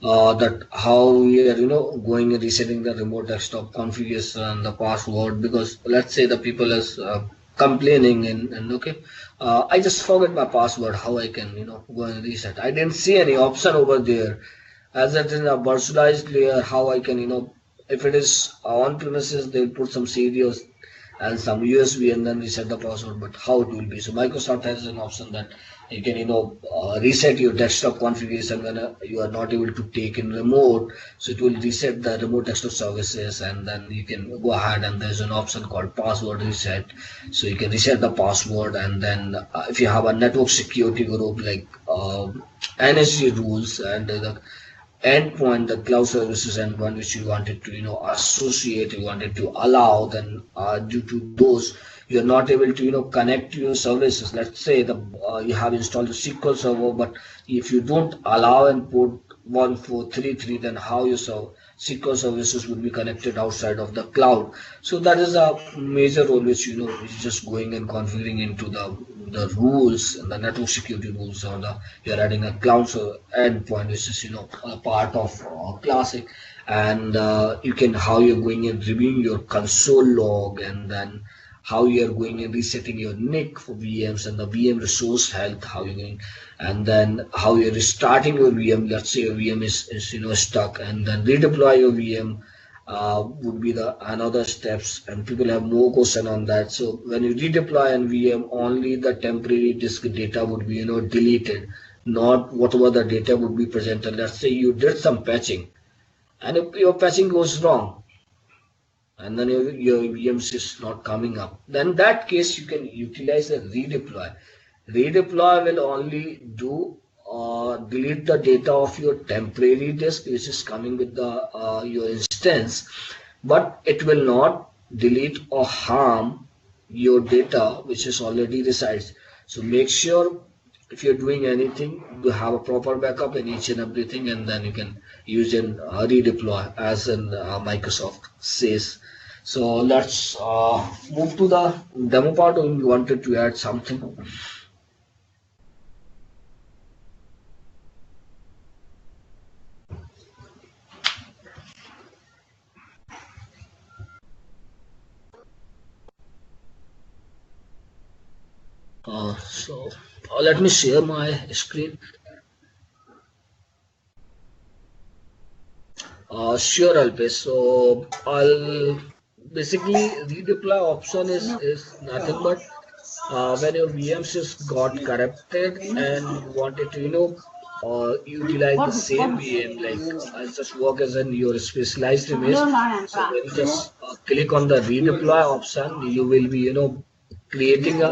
That how we are going and resetting the remote desktop configuration and the password, because let's say the people is complaining and okay, I just forget my password, how I can go and reset. I didn't see any option over there as it is a virtualized layer, how I can if it is on premises, they'll put some CDOs and some USB and then reset the password, but how it will be. So Microsoft has an option that you can reset your desktop configuration when you are not able to take in remote. So it will reset the remote desktop services, and then you can go ahead, and there's an option called password reset. So you can reset the password, and then if you have a network security group like NSG rules and the endpoint, the cloud services endpoint, which you wanted to associate, you wanted to allow, then due to those you're not able to connect to your services. Let's say the you have installed a SQL server, but if you don't allow and put 1433, then how your SQL services will be connected outside of the cloud. So that is a major role which is just going and configuring into the rules and the network security rules, or you're adding a cloud endpoint, which is a part of classic. And you can how you're going and reviewing your console log, and then how you're going and resetting your NIC for VMs and the VM resource health, how you're going, and then how you're restarting your VM. Let's say your VM is stuck, and then redeploy your VM would be the another steps, and people have no question on that. So when you redeploy an VM, only the temporary disk data would be deleted, not whatever the data would be presented. Let's say you did some patching, and if your patching goes wrong, and then your VMs is not coming up, then in that case you can utilize a redeploy. Redeploy will only do delete the data of your temporary disk which is coming with the your instance, but it will not delete or harm your data which is already resides. So make sure if you're doing anything, you have a proper backup in each and everything, and then you can use and redeploy as in Microsoft says. So let's move to the demo part. Or we wanted to add something. So let me share my screen. Sure, Alpesh. So I'll basically redeploy option is nothing but when your VMs just got corrupted and you wanted to utilize the same VM, like as just work as in your specialized image. So when you just click on the redeploy option, you will be creating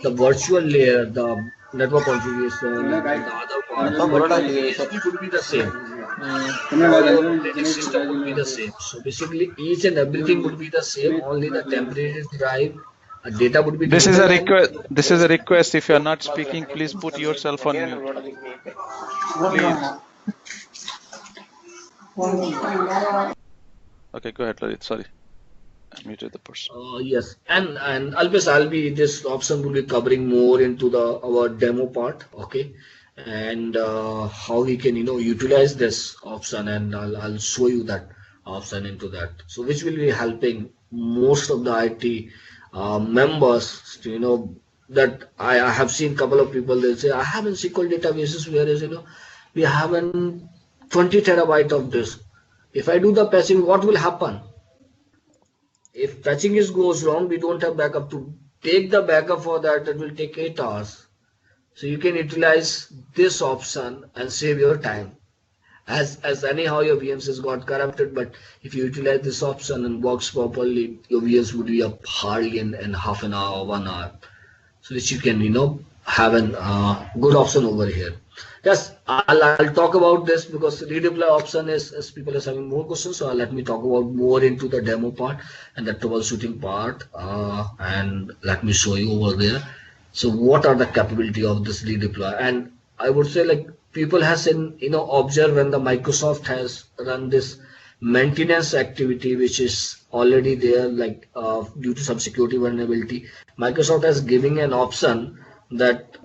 the virtual layer, the network configuration, and the other part, but your VSP would be the same. All your operating system would be the same. So basically, each and everything would be the same. Only the temporary drive data would be This is a deleted, and request. This is a request. If you're not speaking, please put yourself on mute. Please. Okay, go ahead, Lalit. Sorry, I muted the person. yes, and always I'll be this option will be covering more into the our demo part, okay, and how we can utilize this option, and I'll show you that option into that. So which will be helping most of the IT members to that I have seen couple of people they say I have in SQL databases whereas we have an 20 terabyte of disk. If I do the patching, what will happen? If patching is goes wrong, we don't have backup to take the backup for that. That will take 8 hours. So you can utilize this option and save your time. As anyhow your VMs has got corrupted, but if you utilize this option and works properly, your VMs would be up hardly in half an hour or 1 hour. So which you can have a good option over here. Yes, I'll talk about this because redeploy option is people are having more questions. So let me talk about more into the demo part and the troubleshooting part, and let me show you over there. So what are the capability of this redeploy? And I would say like people has observed when the Microsoft has run this maintenance activity which is already there, like due to some security vulnerability, Microsoft has giving an option that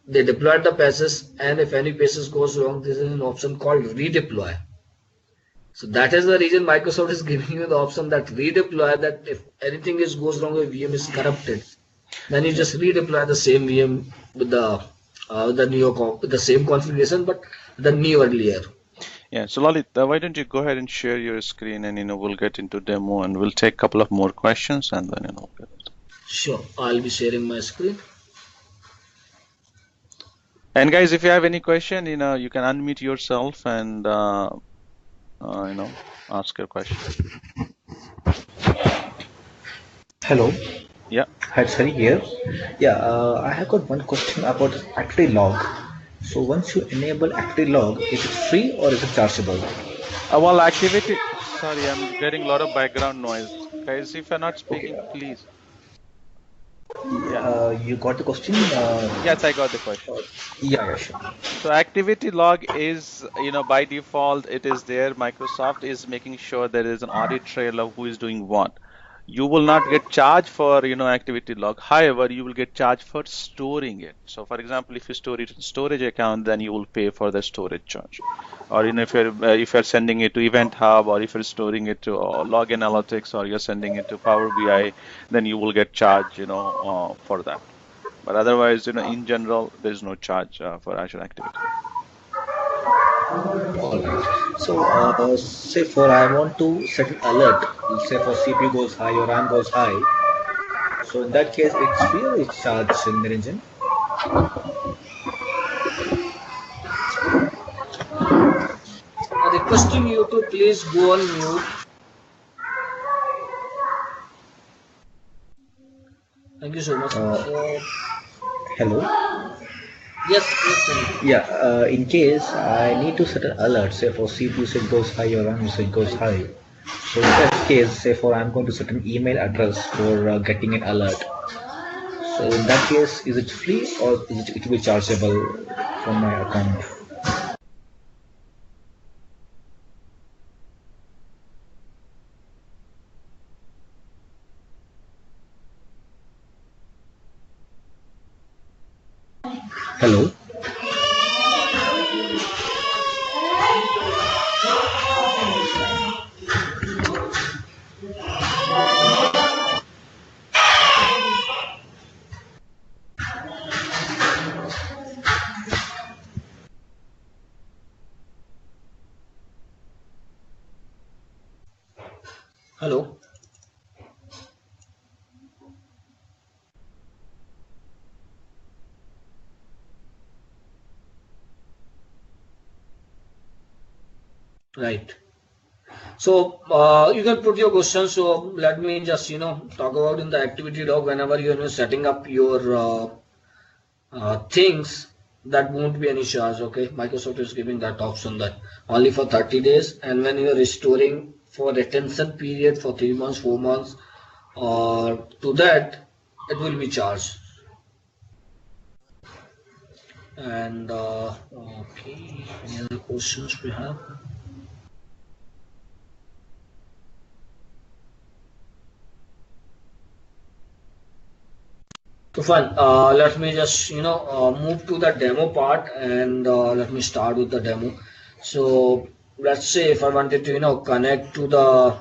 they deployed the patches, and if any patches goes wrong, this is an option called redeploy. So that is the reason Microsoft is giving you the option that redeploy, that if anything goes wrong, your VM is corrupted, then you just redeploy the same VM with the same configuration, but the newer layer. Yeah, so Lalit, why don't you go ahead and share your screen, and we'll get into demo, and we'll take a couple of more questions, and then Sure, I'll be sharing my screen. And guys, if you have any question, you can unmute yourself and ask your question. Hello. Yeah. Hi, Sari here. Yeah, I have got one question about Active Log. So once you enable Active Log, is it free or is it chargeable? Well, activity. Sorry, I'm getting a lot of background noise. Guys, if you're not speaking, please. Yeah. You got the question? Yes, I got the question. Yeah, sure. So activity log is, by default, it is there. Microsoft is making sure there is an audit trail of who is doing what. You will not get charged for, activity log. However, you will get charged for storing it. So for example, if you store it in storage account, then you will pay for the storage charge. Or, if you're sending it to Event Hub, or if you're storing it to Log Analytics, or you're sending it to Power BI, then you will get charged, for that. But otherwise, in general, there is no charge for Azure Activity. All right. So, say for I want to set an alert, say for CPU goes high or RAM goes high. So in that case, it's free or it's charged in Niranjan? Requesting you to please go on mute. Thank you so much. Hello. Yes. Yeah. In case I need to set an alert, say for CPU it goes high or RAM it goes high. So in that case, say for I'm going to set an email address for getting an alert. So in that case, is it free or is it will be chargeable from my account? Hello. Hello. Right. So you can put your questions. So let me just talk about in the activity log whenever you're setting up your things, that won't be any charge. Okay, Microsoft is giving that option that only for 30 days, and when you're restoring for retention period for 3 months, 4 months, or to that, it will be charged. And okay, any other questions we have? So fine. Let me just move to the demo part, and let me start with the demo. So let's say if I wanted to connect to the,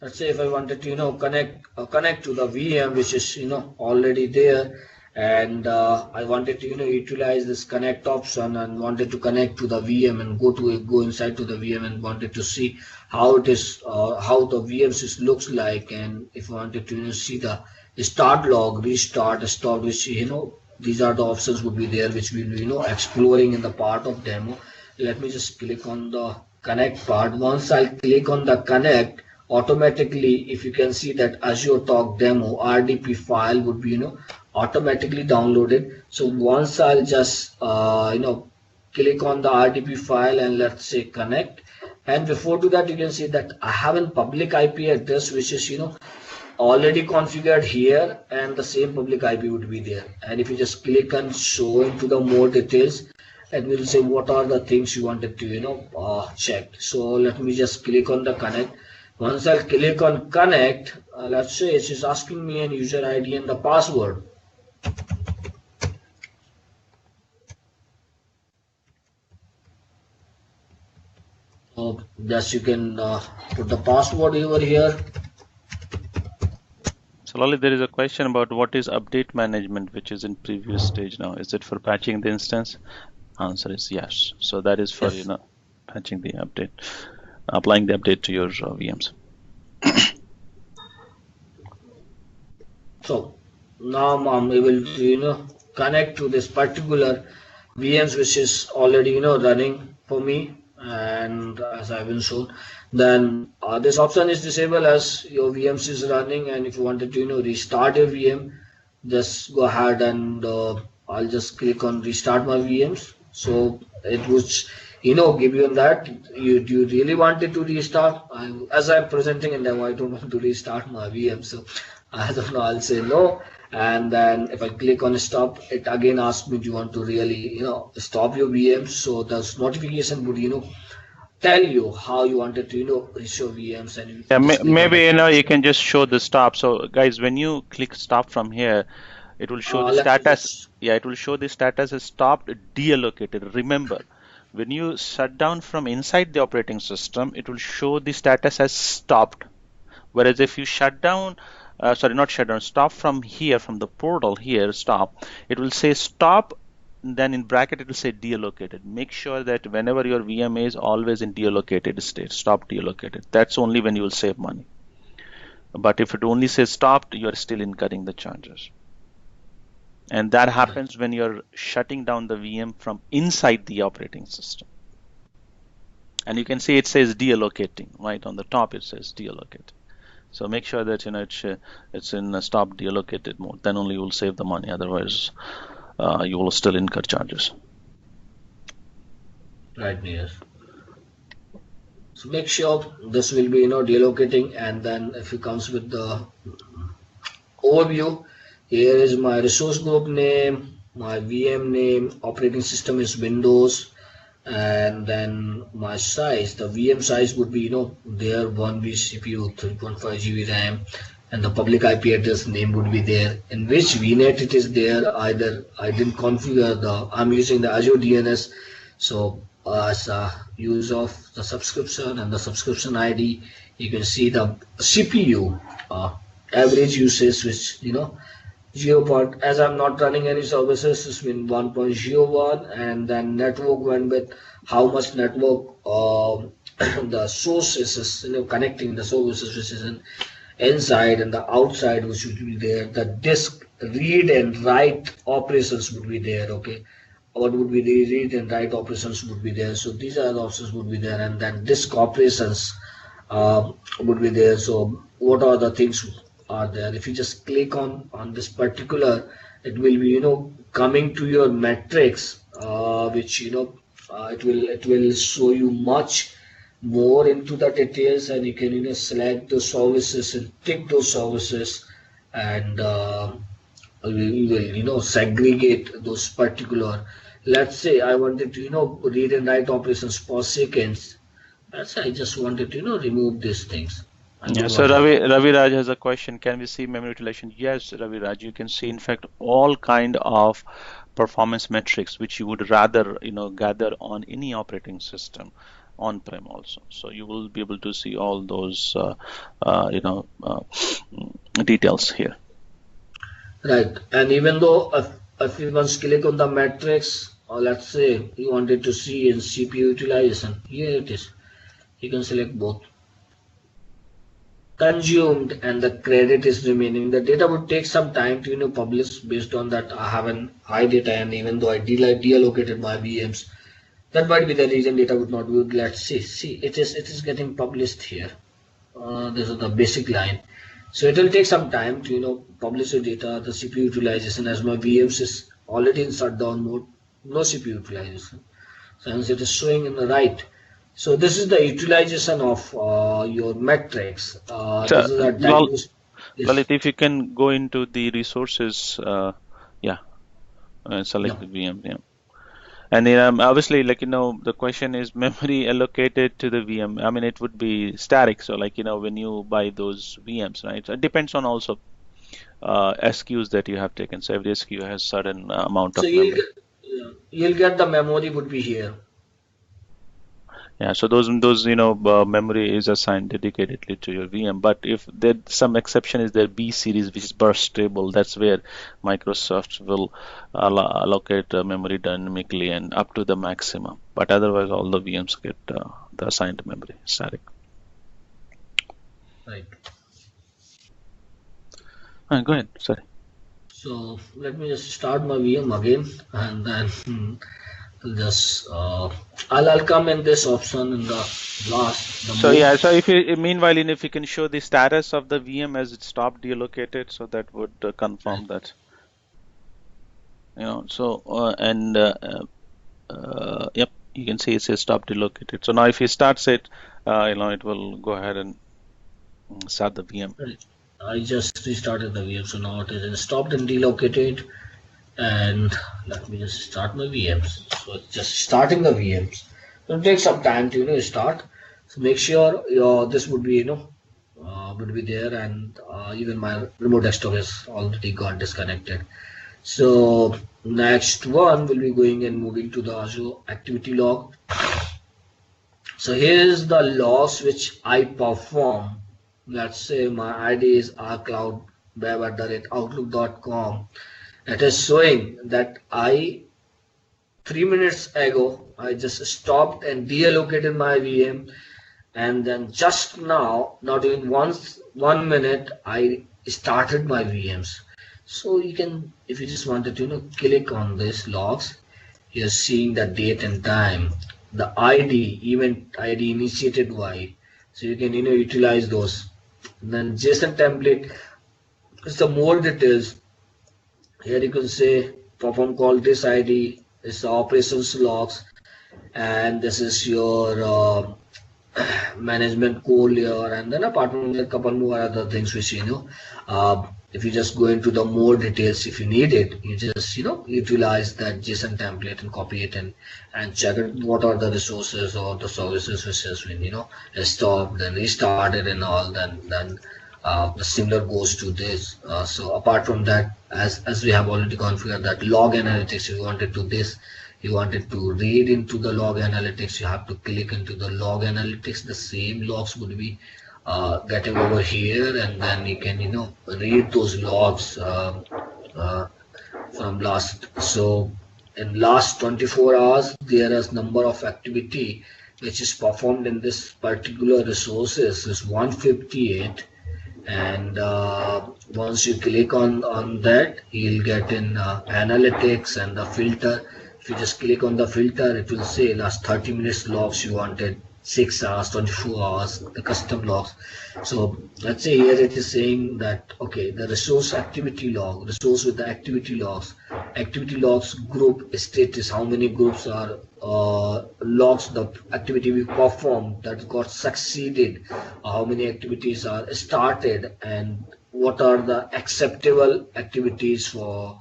let's say if I wanted to connect to the VM which is already there, and I wanted to utilize this connect option and wanted to connect to the VM and go inside to the VM and wanted to see how it is, how the VMs looks like, and if I wanted to see the start log, restart, stop, which these are the options would be there which we'll be exploring in the part of demo. Let me just click on the connect part. Once I click on the connect, automatically, if you can see that AzureTalk demo RDP file would be automatically downloaded. So once I'll just click on the RDP file and let's say connect, and before to that you can see that I have a public IP address which is already configured here, and the same public IP would be there. And if you just click and show into the more details, and we'll say what are the things you wanted to check. So let me just click on the connect. Once I click on connect, let's say it is asking me an user ID and the password. So just you can put the password over here. So Lalit, there is a question about what is update management, which is in previous stage now. Is it for patching the instance? Answer is yes. So that is for Yes. patching the update, applying the update to your VMs. So now I'm able to connect to this particular VMs which is already running for me, and as I've been shown, then this option is disabled as your VMs is running, and if you wanted to restart your VM, just go ahead and I'll just click on restart my VMs. So it would give you that you really wanted to restart. As I'm presenting in demo, I don't want to restart my VM, so as of now I'll say no. And then if I click on stop, it again asks me, do you want to really stop your VM? So this notification would tell you how you wanted to restore VMs, and you Yeah, just click on maybe the you can just show the stop. So guys, when you click stop from here, it will show the let me status. just Yeah, it will show the status as stopped, deallocated. Remember, when you shut down from inside the operating system, it will show the status as stopped. Whereas if you shut down, sorry, not shut down, stop from here, from the portal here, stop, it will say stop, then in bracket it will say deallocated. Make sure that whenever your VM is always in deallocated state, stop deallocated. That's only when you will save money. But if it only says stopped, you are still incurring the charges. And that happens when you're shutting down the VM from inside the operating system. And you can see it says deallocating, right? On the top it says deallocated. So make sure that it's in stop deallocated mode. Then only you will save the money. Otherwise, you will still incur charges. right, yes. So make sure this will be delocating, and then if it comes with the overview, here is my resource group name, my VM name, operating system is Windows, and then my size, the VM size would be there 1B CPU, 3.5 GB RAM, and the public IP address name would be there. In which VNet it is there, either I didn't configure I'm using the Azure DNS, so as a use of the subscription and the subscription ID, you can see the CPU average usage, which 0. As I'm not running any services, it's been 1.01, and then network bandwidth, how much network the sources is connecting the services which is inside and the outside, which would be there. The disk read and write operations would be there. Okay, what would be the read and write operations would be there. So these are the options would be there, and then disk operations would be there. So what are the things are there? If you just click on this particular, it will be coming to your metrics, which it will show you much more into the details, and you can select those services and tick those services, and we will segregate those particular. Let's say I wanted to read and write operations per seconds. Let's say I just wanted to remove these things. I Yeah, don't so want that. Ravi Raj has a question. Can we see memory utilization? Yes, Ravi Raj, you can see in fact all kind of performance metrics which you would rather gather on any operating system on-prem also. So you will be able to see all those details here. Right, and even though if you once click on the matrix, or let's say you wanted to see in CPU utilization, here it is. You can select both. Consumed and the credit is remaining. The data would take some time to publish based on that. I have an high data, and even though I deallocated my VMs, that might be the reason data would not be good. Let's see, it is getting published here. This is the basic line. So it will take some time to publish the data, the CPU utilization, as my VMs is already in shutdown mode, no CPU utilization. So hence it is showing in the right. So this is the utilization of your metrics. So This is a diagnosis. Yes. Lalit, if you can go into the resources, yeah, Yeah. select the VM, yeah. And obviously, the question is memory allocated to the VM. I mean, it would be static. So, when you buy those VMs, right? So it depends on also SKUs that you have taken. So every SKU has certain amount So of memory. you'll get the memory would be here. Yeah, so those memory is assigned dedicatedly to your VM. But if there some exception is there B series, which is burst stable, that's where Microsoft will allocate memory dynamically and up to the maximum. But otherwise, all the VMs get the assigned memory static. Right. Go ahead. Sorry. So let me just start my VM again, and then just I'll come in this option in the last, the So move. yeah, so if you meanwhile, if you can show the status of the VM as it stopped deallocated, so that would confirm that. So and yep, you can see it says stop delocated. So now if he starts it, it will go ahead and start the VM. Right. I just restarted the VM, so now it is stopped and delocated. And let me just start my VMs. So it's just starting the VMs. It'll take some time to start. So make sure your this would be would be there, and even my remote desktop has already got disconnected. So next one will be going and moving to the Azure activity log. So here is the logs which I perform. Let's say my ID is rcloudweb@outlook.com. It is showing that 3 minutes ago I just stopped and deallocated my VM, and then just now, not even 1 minute, I started my VMs. So you can, if you just wanted to click on this logs, you're seeing the date and time, the ID, event ID initiated by. So you can utilize those. And then JSON template is the more details. Here you can say perform call this ID is the operations logs, and this is your management core layer, and then apart from that, a couple more other things which if you just go into the more details, if you need it, you just utilize that JSON template and copy it and check it what are the resources or the services which has been stopped and restarted and all. Then the similar goes to this. So apart from that, as we have already configured that log analytics, if you wanted to this, you wanted to read into the log analytics, you have to click into the log analytics. The same logs would be getting over here, and then you can read those logs uh, from last. So in last 24 hours, there is number of activity which is performed in this particular resources is 158, and once you click on that, you'll get in analytics and the filter. If you just click on the filter, it will say last 30 minutes logs, you wanted 6 hours, 24 hours, the custom logs. So let's say here it is saying that, okay, the resource activity log, resource with the activity logs group status, how many groups are logs, the activity we performed that got succeeded, how many activities are started, and what are the acceptable activities for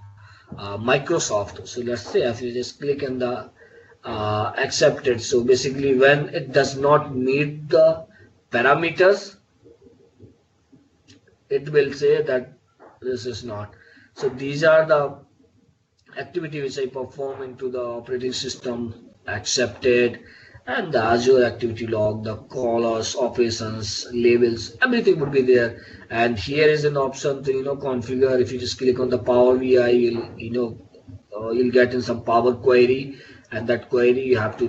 Microsoft. So let's say if you just click on the accepted, so basically when it does not meet the parameters, it will say that this is not. So these are the activity which I perform into the operating system accepted, and the Azure activity log, the callers, operations, labels, everything would be there. And here is an option to configure. If you just click on the Power BI, you'll get in some Power Query, and that query you have to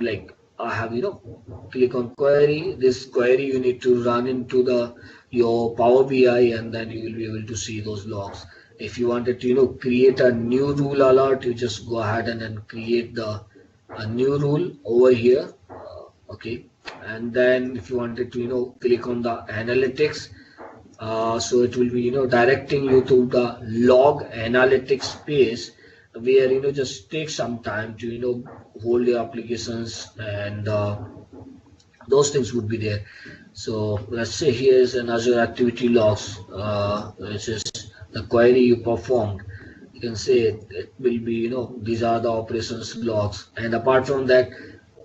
click on query. This query you need to run into your Power BI, and then you will be able to see those logs. If you wanted to create a new rule alert, you just go ahead and then create a new rule over here. Okay, and then if you wanted to click on the analytics, so it will be directing you to the log analytics page, where just take some time to hold your applications, and those things would be there. So let's say here is an Azure activity logs, which is the query you performed. You can say it will be these are the operations logs. And apart from that,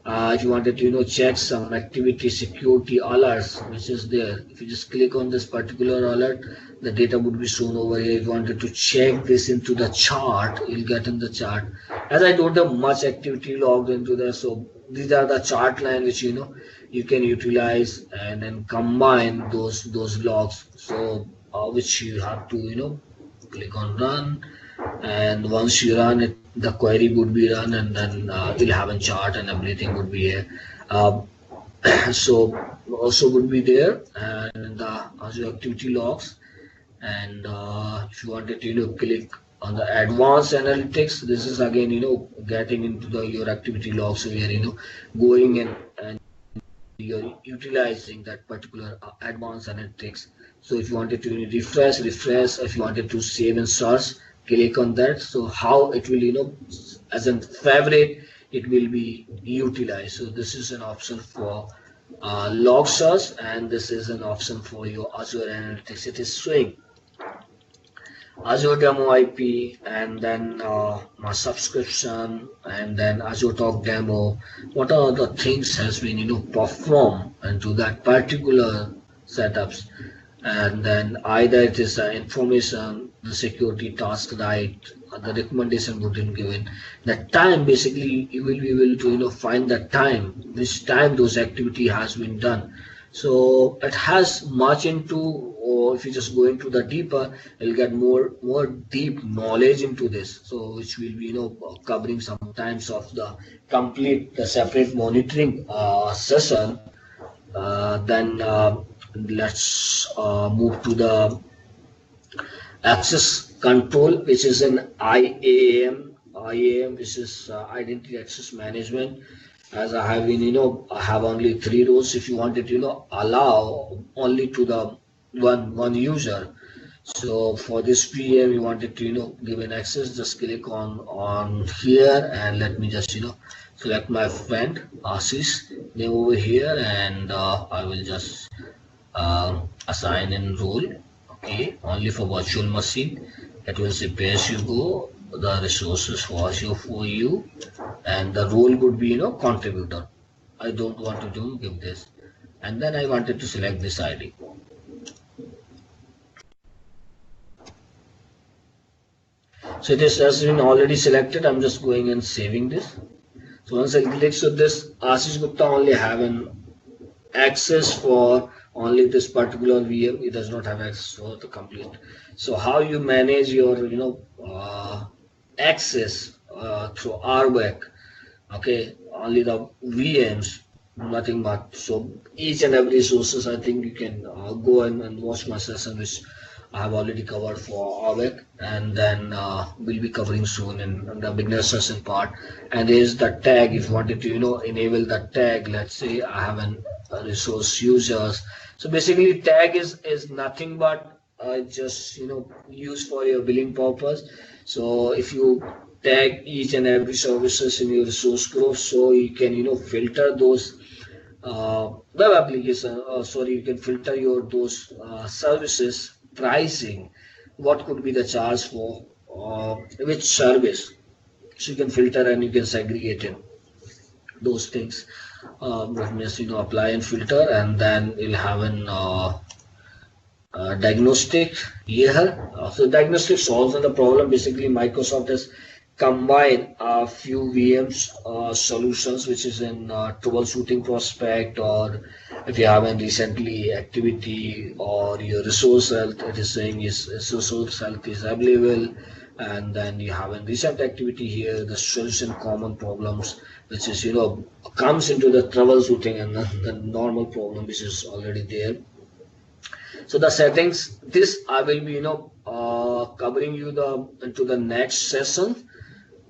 if you wanted to check some activity security alerts which is there, if you just click on this particular alert, the data would be shown over here. If you wanted to check this into the chart, you'll get in the chart. As I don't have much activity logged into there, so these are the chart line which you can utilize and then combine those logs. So which you have to click on run, and once you run it, the query would be run, and then you'll have a chart and everything would be here. So also would be there, and the Azure activity logs. And if you wanted to click on the advanced analytics, this is again getting into your activity logs, where going in and you're utilizing that particular advanced analytics. So if you wanted to refresh, if you wanted to save and search, click on that. So how it will as a favorite, it will be utilized. So this is an option for log search, and this is an option for your Azure analytics. It is showing Azure demo IP, and then my subscription, and then AzureTalk demo. What are the things has been performed into that particular setups, and then either it is information, the security task, right, the recommendation would be given. The time, basically you will be able to find the time, which time those activity has been done. So it has much into, or if you just go into the deeper, you'll get more deep knowledge into this. So which will be covering some times of the complete the separate monitoring session. Then let's move to the access control, which is an IAM, which is identity access management. As I have been, I have only 3 rows. If you wanted to, allow only to the one user. So for this PM, you wanted to, give an access. Just click on here, and let me just, select my friend Ashish, name over here, and I will just assign in role. Okay, only for virtual machine. It will say pay as you go. The resources for Azure for you, and the role would be contributor. I don't want to give this, and then I wanted to select this ID. So it has been already selected. I'm just going and saving this. So once I click on this, Ashish Gupta only have an access for only this particular VM. It does not have access for the complete. So how you manage your access through RBAC? Okay, only the VMs, nothing much. So each and every sources, I think you can go and watch my session, which I have already covered for RBAC, and then we'll be covering soon in the beginner session part. And there's the tag. If you wanted to enable the tag, let's say I have a resource users. So basically tag is nothing but just used for your billing purpose. So if you tag each and every services in your resource group, so you can filter those web application, sorry, you can filter your those services pricing, what could be the charge for which service. So you can filter and you can segregate in those things. That means apply and filter, and then you'll have an diagnostic here. So diagnostic solves the problem. Basically, Microsoft has combined a few VMs solutions, which is in troubleshooting prospect, or if you have a recently activity or your resource health, it is saying is resource health is available, and then you have a recent activity here, the solution common problems, which is comes into the troubleshooting, and the normal problem which is already there. So the settings, this I will be covering you into the next session,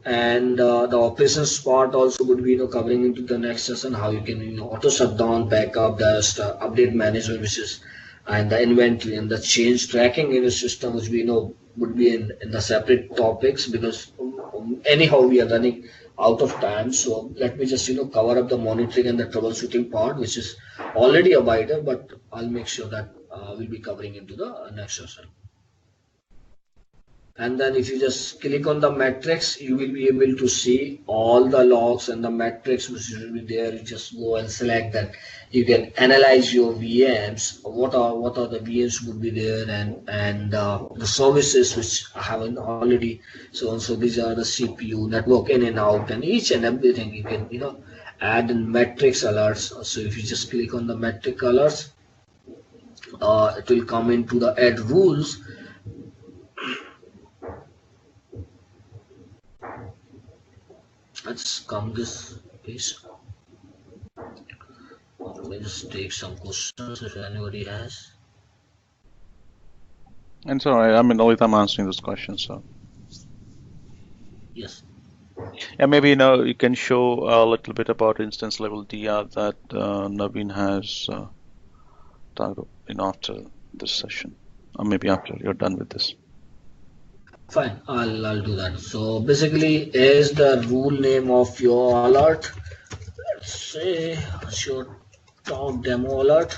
and the operations part also would be covering into the next session, how you can auto shutdown, backup, the update management, which is, and the inventory and the change tracking in the system, which we know would be in the separate topics, because anyhow we are running out of time. So let me just cover up the monitoring and the troubleshooting part, which is already a wider, but I'll make sure that we'll be covering into the next session. And then if you just click on the metrics, you will be able to see all the logs and the metrics which will be there. You just go and select that. You can analyze your VMs. What are the VMs would be there, and the services which I haven't already. So these are the CPU, network in and out, and each and everything you can add in metrics alerts. So if you just click on the metric alerts, it will come into the add rules. Let's come this piece. Let me just take some questions if anybody has. And so I'm answering this question, so. Yes. Yeah, maybe you can show a little bit about instance level DR that Naveen has talked after this session, or maybe after you're done with this. Fine, I'll do that. So basically, is the rule name of your alert? Let's say AzureTalk demo alert.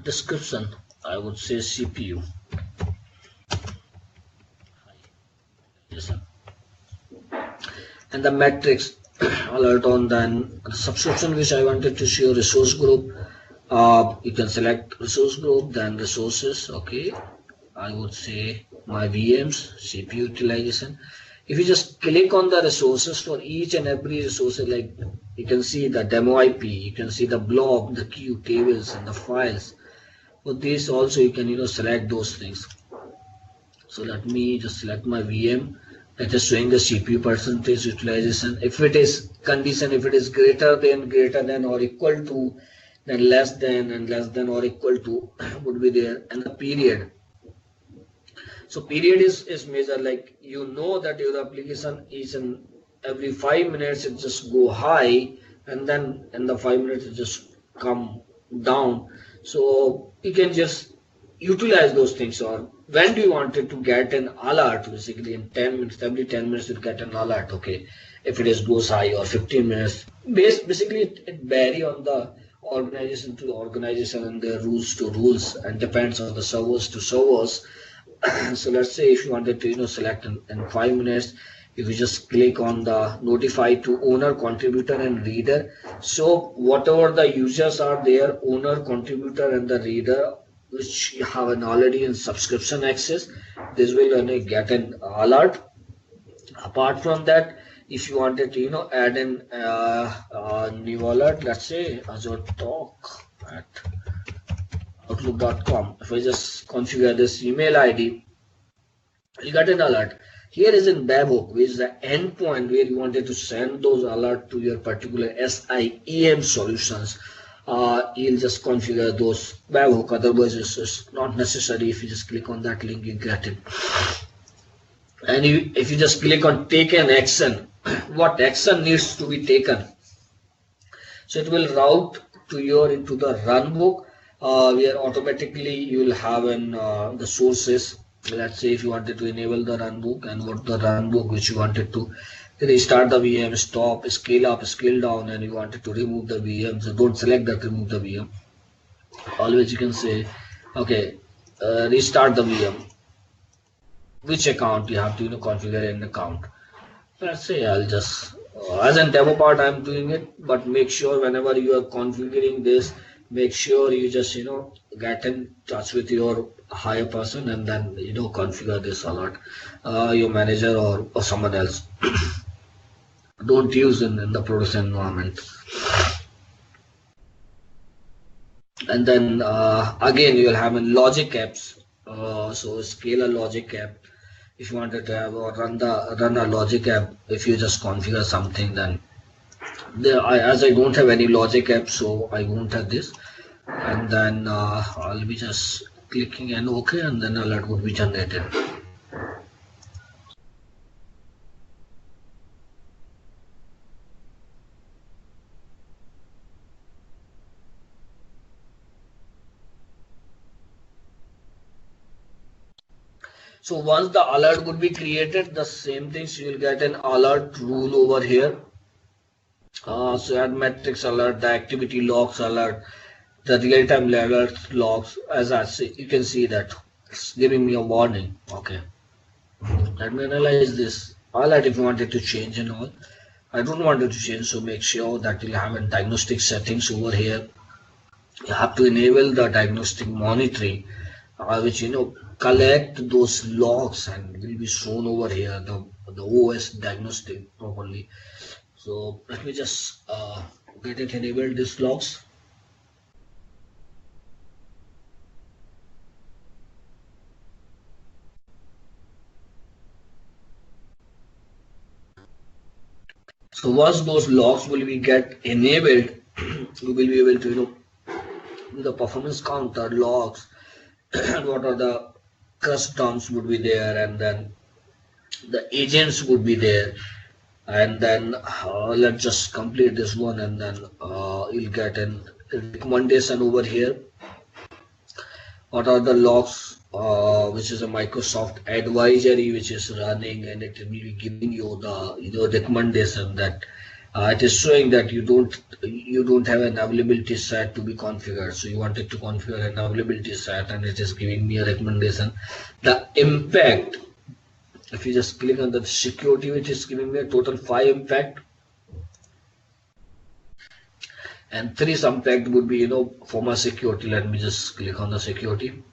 Description, I would say CPU. Yes, sir. And the metrics alert on then the subscription, which I wanted to show resource group. You can select resource group, then resources. Okay, I would say my VMs, CPU utilization. If you just click on the resources for each and every resource, like you can see the demo IP, you can see the blob, the queue, tables, and the files. For this also you can select those things. So let me just select my VM. That is showing the CPU percentage utilization. If it is condition, if it is greater than or equal to, then less than, and less than or equal to would be there. And the period. So period is measured like that your application is in every 5 minutes it just go high, and then in the 5 minutes it just come down. So you can just utilize those things, or when do you want it to get an alert? Basically in 10 minutes, every 10 minutes you'll get an alert. Okay, if it is goes high, or 15 minutes. Basically it vary on the organization to organization and the rules to rules, and depends on the servers to servers. So let's say if you wanted to select in 5 minutes, if you just click on the notify to owner, contributor and reader, so whatever the users are there, owner, contributor and the reader, which you have an already in subscription access, this will get an alert. Apart from that, if you wanted to add in a new alert, let's say AzureTalk at outlook.com. If I just configure this email ID, you get an alert. Here is in webhook, which is the endpoint where you wanted to send those alerts to your particular SIEM solutions. You'll just configure those webhook, otherwise it's not necessary. If you just click on that link, you get it. And if you just click on take an action, what action needs to be taken, so it will route to your into the runbook, where automatically you will have in the sources. Let's say if you wanted to enable the runbook, and what the runbook which you wanted to restart the VM, stop, scale up, scale down, and you wanted to remove the VM, so don't select that remove the VM. Always you can say okay, restart the VM, which account you have to configure an account. Let's say I'll just as a demo part I'm doing it, but make sure whenever you are configuring this, make sure you just get in touch with your higher person, and then configure this alert, your manager or someone else. Don't use in the production environment. And then again you will have in logic apps, so scale a logic app. If you wanted to have or run a logic app, if you just configure something, then as I don't have any logic app, so I won't have this. And then I'll be just clicking and OK, and then alert would be generated. So once the alert would be created, the same things you will get an alert rule over here. So add metrics alert, the activity logs alert, the real-time alert logs. As I see, you can see that it's giving me a warning. Okay, let me analyze this alert. If you wanted to change and all, I don't want it to change, so make sure that you'll have a diagnostic settings over here. You have to enable the diagnostic monitoring, which collect those logs and will be shown over here, the OS diagnostic properly. So let me just get it enabled, these logs. So once those logs will be get enabled, we will be able to do the performance counter logs, what are the customs would be there, and then the agents would be there. And then let's just complete this one, and then you'll get a recommendation over here. What are the logs, which is a Microsoft advisory which is running, and it will be giving you the recommendation that it is showing that you don't have an availability set to be configured, so you wanted to configure an availability set, and it is giving me a recommendation. The impact, if you just click on the security, which is giving me a total 5 impact, and 3 impact would be for my security. Let me just click on the security.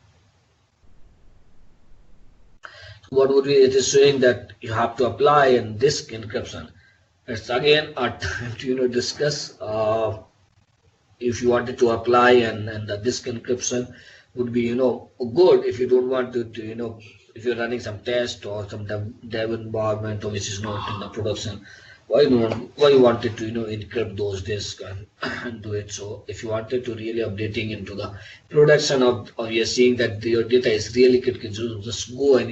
What would be, it is showing that you have to apply in disk encryption. It's again a time to discuss if you wanted to apply, and the disk encryption would be good if you don't want to if you're running some test or some dev environment, or which is not in the production, why you wanted to encrypt those disks and do it. So if you wanted to really updating into the production of you're seeing that your data is really critical, so just go and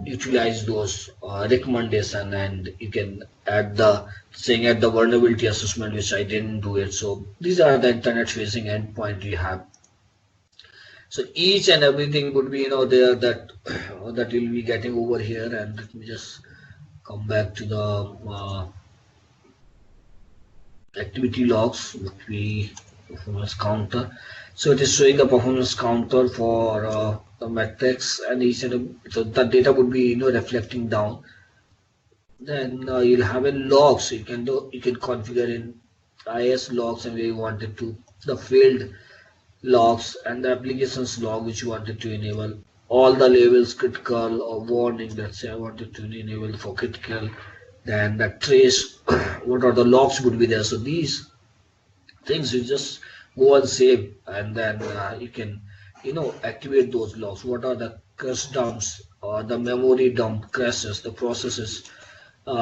utilize those recommendation, and you can add the vulnerability assessment, which I didn't do it. So these are the internet facing endpoint you have. So each and everything would be, there that you'll be getting over here. And let me just come back to the activity logs, which we performance counter. So it is showing the performance counter for the metrics, and each and so the data would be reflecting down. Then you'll have a log, so you can configure in IS logs and where you wanted to, the field logs and the applications log which you wanted to enable, all the labels critical or warning. Let's say I wanted to enable for critical, then the trace what are the logs would be there. So these things you just go and save, and then you can activate those logs. What are the crash dumps or the memory dump crashes, the processes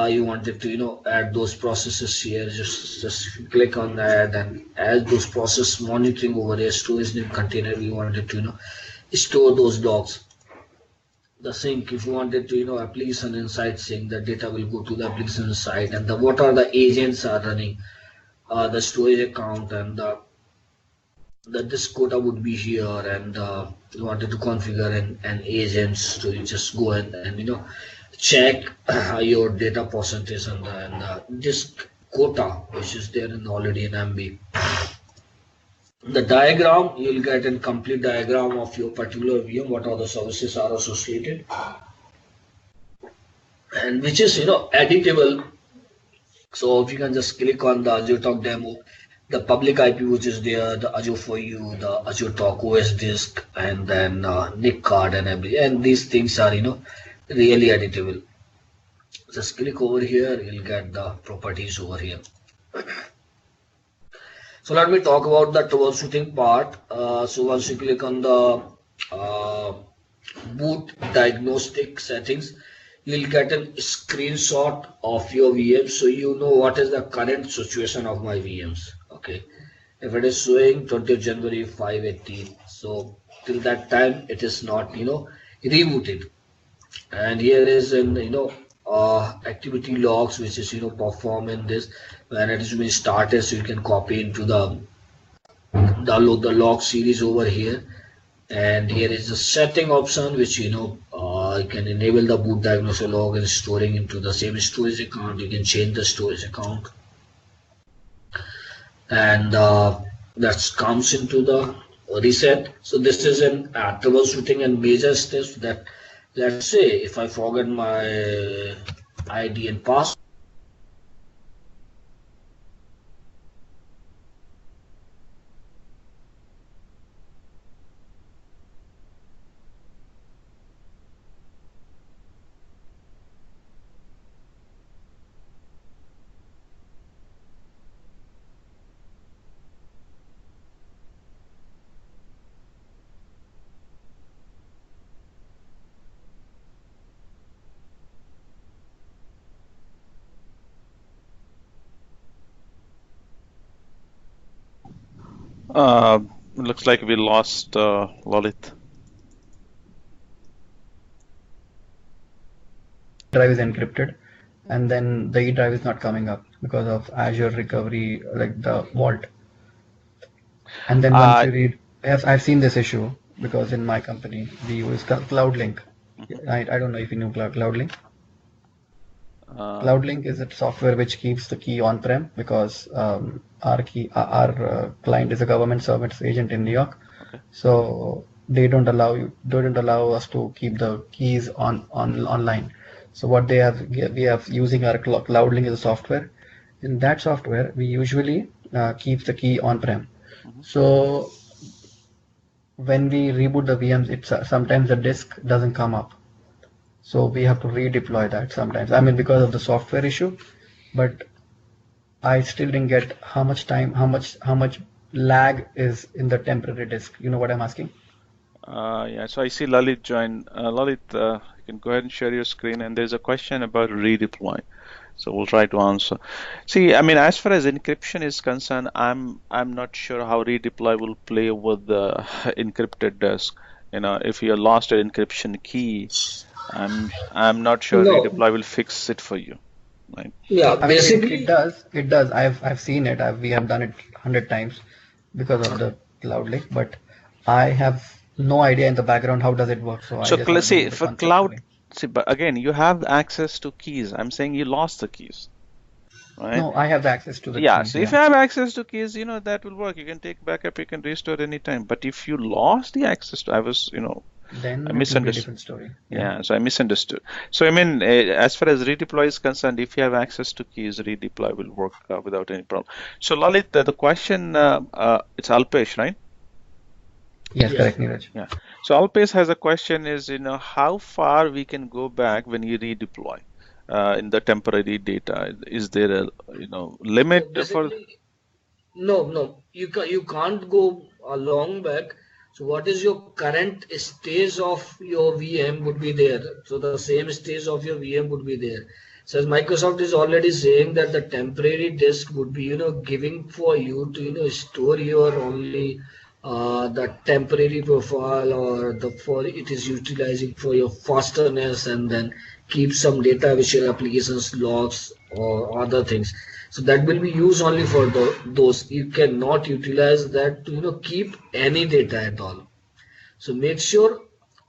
you wanted to add those processes here. Just click on that and add those process monitoring over here, storage name container. We wanted to store those logs. The sync, if you wanted to application inside sync, the data will go to the application inside, and the what are the agents are running, the storage account, and the disk quota would be here. And you wanted to configure an agents, so you just go and check your data percentage and the disk quota which is there in already in MB. The diagram, you'll get a complete diagram of your particular VM, what are the services are associated, and which is editable. So if you can just click on the AzureTalk demo, the public IP which is there, the Azure for you, the AzureTalk OS disk, and then NIC card and everything, and these things are really editable. Just click over here, you'll get the properties over here. So let me talk about the troubleshooting part. So once you click on the boot diagnostic settings, you'll get a screenshot of your VM, so you know what is the current situation of my VMs. Okay, if it is showing 20th January 518, so till that time it is not rebooted. And here is in activity logs which is perform in this when it is being started, so you can copy into the download the log series over here. And here is the setting option which you can enable the boot diagnostic log and storing into the same storage account. You can change the storage account, and that comes into the reset. So this is an troubleshooting and major steps that, let's say if I forget my ID and password. Looks like we lost Lalit. Drive is encrypted, and then the E drive is not coming up because of Azure recovery, like the vault. And then once you read, I've seen this issue because in my company we use CloudLink. I don't know if you know CloudLink. CloudLink is a software which keeps the key on-prem because our client is a government service agent in New York, so they don't allow us to keep the keys online. So what we have using our CloudLink is a software. In that software, we usually keep the key on-prem. So when we reboot the VMs, sometimes the disk doesn't come up. So we have to redeploy that sometimes. I mean, because of the software issue, but I still didn't get how much time, how much lag is in the temporary disk. You know what I'm asking? Yeah, so I see Lalit join. Lalit, you can go ahead and share your screen, and there's a question about redeploy. So we'll try to answer. See, I mean, as far as encryption is concerned, I'm not sure how redeploy will play with the encrypted disk. If you lost an encryption key, I'm not sure redeploy will fix it for you. Right? Yeah, I mean, basically it does. I've seen it. We have done it 100 times because of the CloudLink, but I have no idea in the background how does it work. So I So just wanted to see know the for concept cloud, fully. see, but again, you have access to keys. I'm saying you lost the keys, right? No, I have the access to the Yeah, keys. so if Yeah. you have access to keys, that will work. You can take backup, you can restore anytime. But if you lost the access to, I Then it will be a misunderstood. different story. Yeah. Yeah, so I misunderstood. So I mean, as far as redeploy is concerned, if you have access to keys, redeploy will work without any problem. So Lalit, the question, it's Alpesh, right? Yes, Yes. correct, Neeraj. Yeah. So Alpesh has a question is, how far we can go back when you redeploy in the temporary data? Is there a, So limit for? basically, no, you can't go a long back. So what is your current stage of your VM would be there. So the same stage of your VM would be there. So as Microsoft is already saying that the temporary disk would be, giving for you to, store your only the temporary profile or the for it is utilizing for your fastness and then keep some data which your applications logs or other things. So that will be used only for those. You cannot utilize that to keep any data at all. So make sure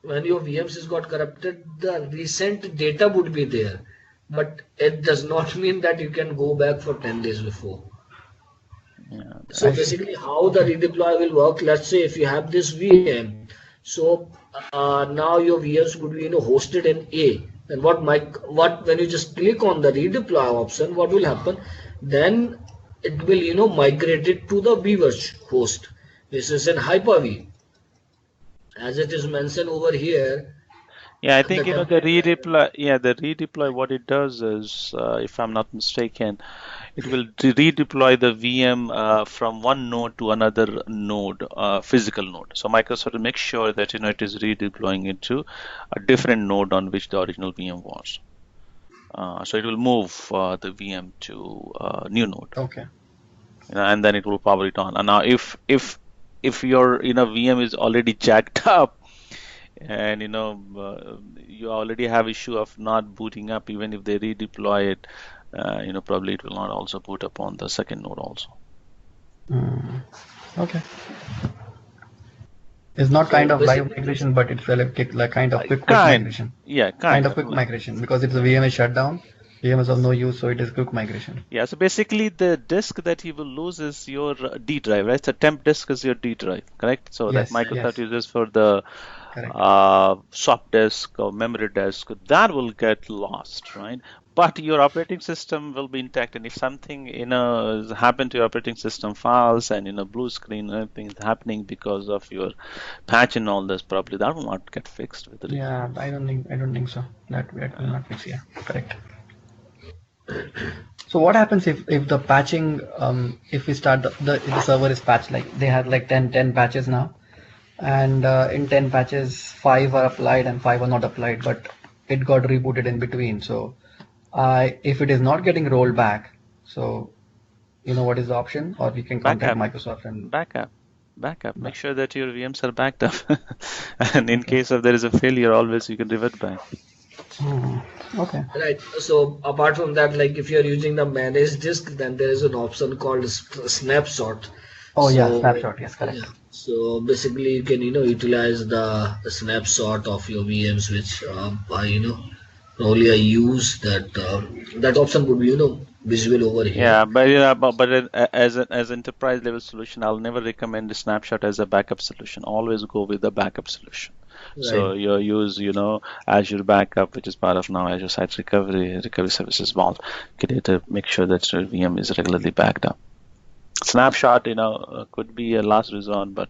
when your VMs is got corrupted, the recent data would be there. But it does not mean that you can go back for 10 days before. Yeah, So I see. basically, how the Okay. redeploy will work, let's say if you have this VM, so now your VMs would be hosted in A. Then what when you just click on the redeploy option, what will happen? Then it will migrate it to the B host. This is in Hyper-V, as it is mentioned over here. Yeah, I The think the temporary redeploy. Yeah, the redeploy. What it does is, if I'm not mistaken, it will redeploy the VM from one node to another node, physical node. So Microsoft will make sure that it is redeploying it to a different node on which the original VM was. So it will move the VM to a new node, Okay. and then it will power it on. And now, if your VM is already jacked up, and you already have issue of not booting up, even if they redeploy it, probably it will not also boot up on the second node also. Mm. Okay. It's not kind so of live basically migration, but it's like kind of quick Kind, migration. yeah, Kind kind of of. quick migration because it's a VM is shut down. VM is of no use, so it is quick migration. Yeah, so basically the disk that you will lose is your D drive, right? So temp disk is your D drive, correct? So that Yes, Microsoft yes, uses for the correct. soft disk or memory disk, that will get lost, right? But your operating system will be intact, and if something has happened to your operating system files and blue screen, anything is happening because of your patch and all this, probably that will not get fixed with the Yeah, redeploy. I don't think so. That will Yeah. not fix. Yeah, correct. So what happens if the patching if we start if the server is patched like they have like 10 patches now and in 10 patches 5 are applied and 5 are not applied but it got rebooted in between. So if it is not getting rolled back, so you know what is the option or we can contact Backup, Microsoft and backup, backup. Make back. sure that your VMs are backed up, and in Okay. case of there is a failure, always you can revert back. Hmm. Okay. right. So apart from that, like if you're using the managed disk, then there is an option called snapshot. Oh yeah, So snapshot. Yes, yeah, correct. so basically you can utilize the snapshot of your VMs which are only a use that option would be visible over here. Yeah, but as enterprise level solution, I'll never recommend the snapshot as a backup solution. Always go with the backup solution. Right. So you use, Azure Backup, which is part of now Azure Site Recovery Services Vault. Okay, to make sure that your VM is regularly backed up. Snapshot, could be a last resort, but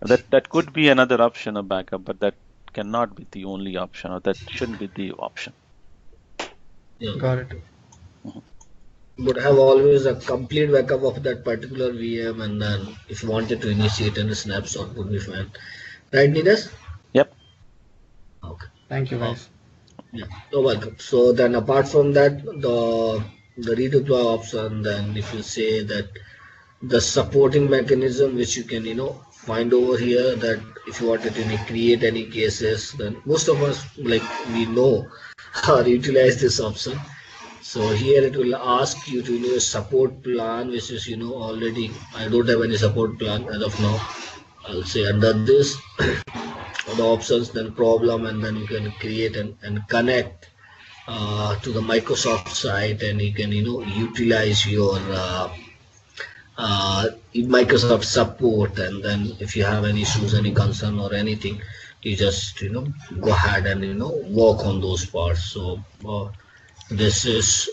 that could be another option of backup, but that cannot be the only option, or that shouldn't be the option. Yeah. Got it. Would have always a complete backup of that particular VM, and then if you wanted to initiate a snapshot, would be fine. Right, Nidas? Yep. Okay. Thank you Oh, guys. yeah. You're welcome. So then, apart from that, the redeploy option, then if you say that the supporting mechanism which you can find over here, that if you wanted to create any cases, then most of us like we know or utilize this option. So here it will ask you to a support plan which is already I don't have any support plan as of now. I'll say under this the options, then problem, and then you can create and connect to the Microsoft site, and you can utilize your Microsoft support. And then if you have any issues, any concern or anything, you just go ahead and work on those parts. So this is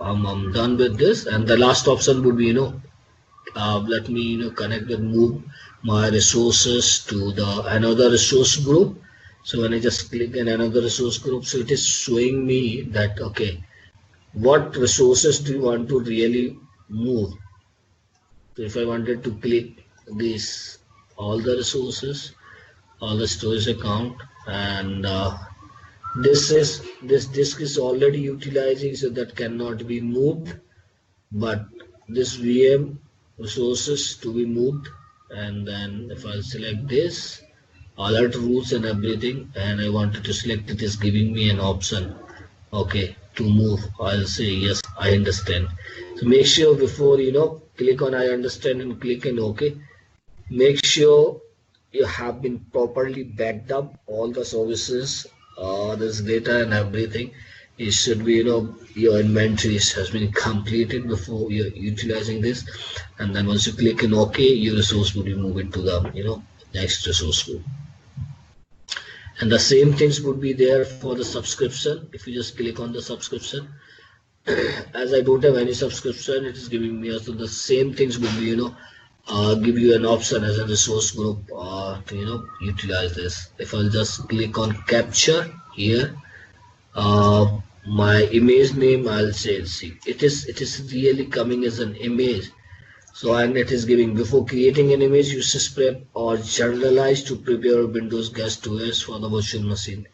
I'm done with this, and the last option would be let me connect and move my resources to the another resource group. So when I just click in another resource group, so it is showing me that okay, what resources do you want to really move. So if I wanted to click this, all the resources, all the storage account, and this disk is already utilizing, so that cannot be moved. But this VM resources to be moved, and then if I select this, alert rules and everything, and I wanted to select, it is giving me an option, okay, to move. I'll say yes, I understand. So make sure before click on I understand and click on OK, make sure you have been properly backed up all the services, this data and everything. It should be your inventory has been completed before you're utilizing this, and then once you click on OK, your resource will be moved to the next resource group. And the same things would be there for the subscription. If you just click on the subscription, as I don't have any subscription, it is giving me also the same things would be give you an option as a resource group to utilize this. If I'll just click on capture here, my image name, I'll say, see, it is really coming as an image. So, and it is giving, before creating an image, use Sysprep or generalize to prepare Windows guest OS for the virtual machine.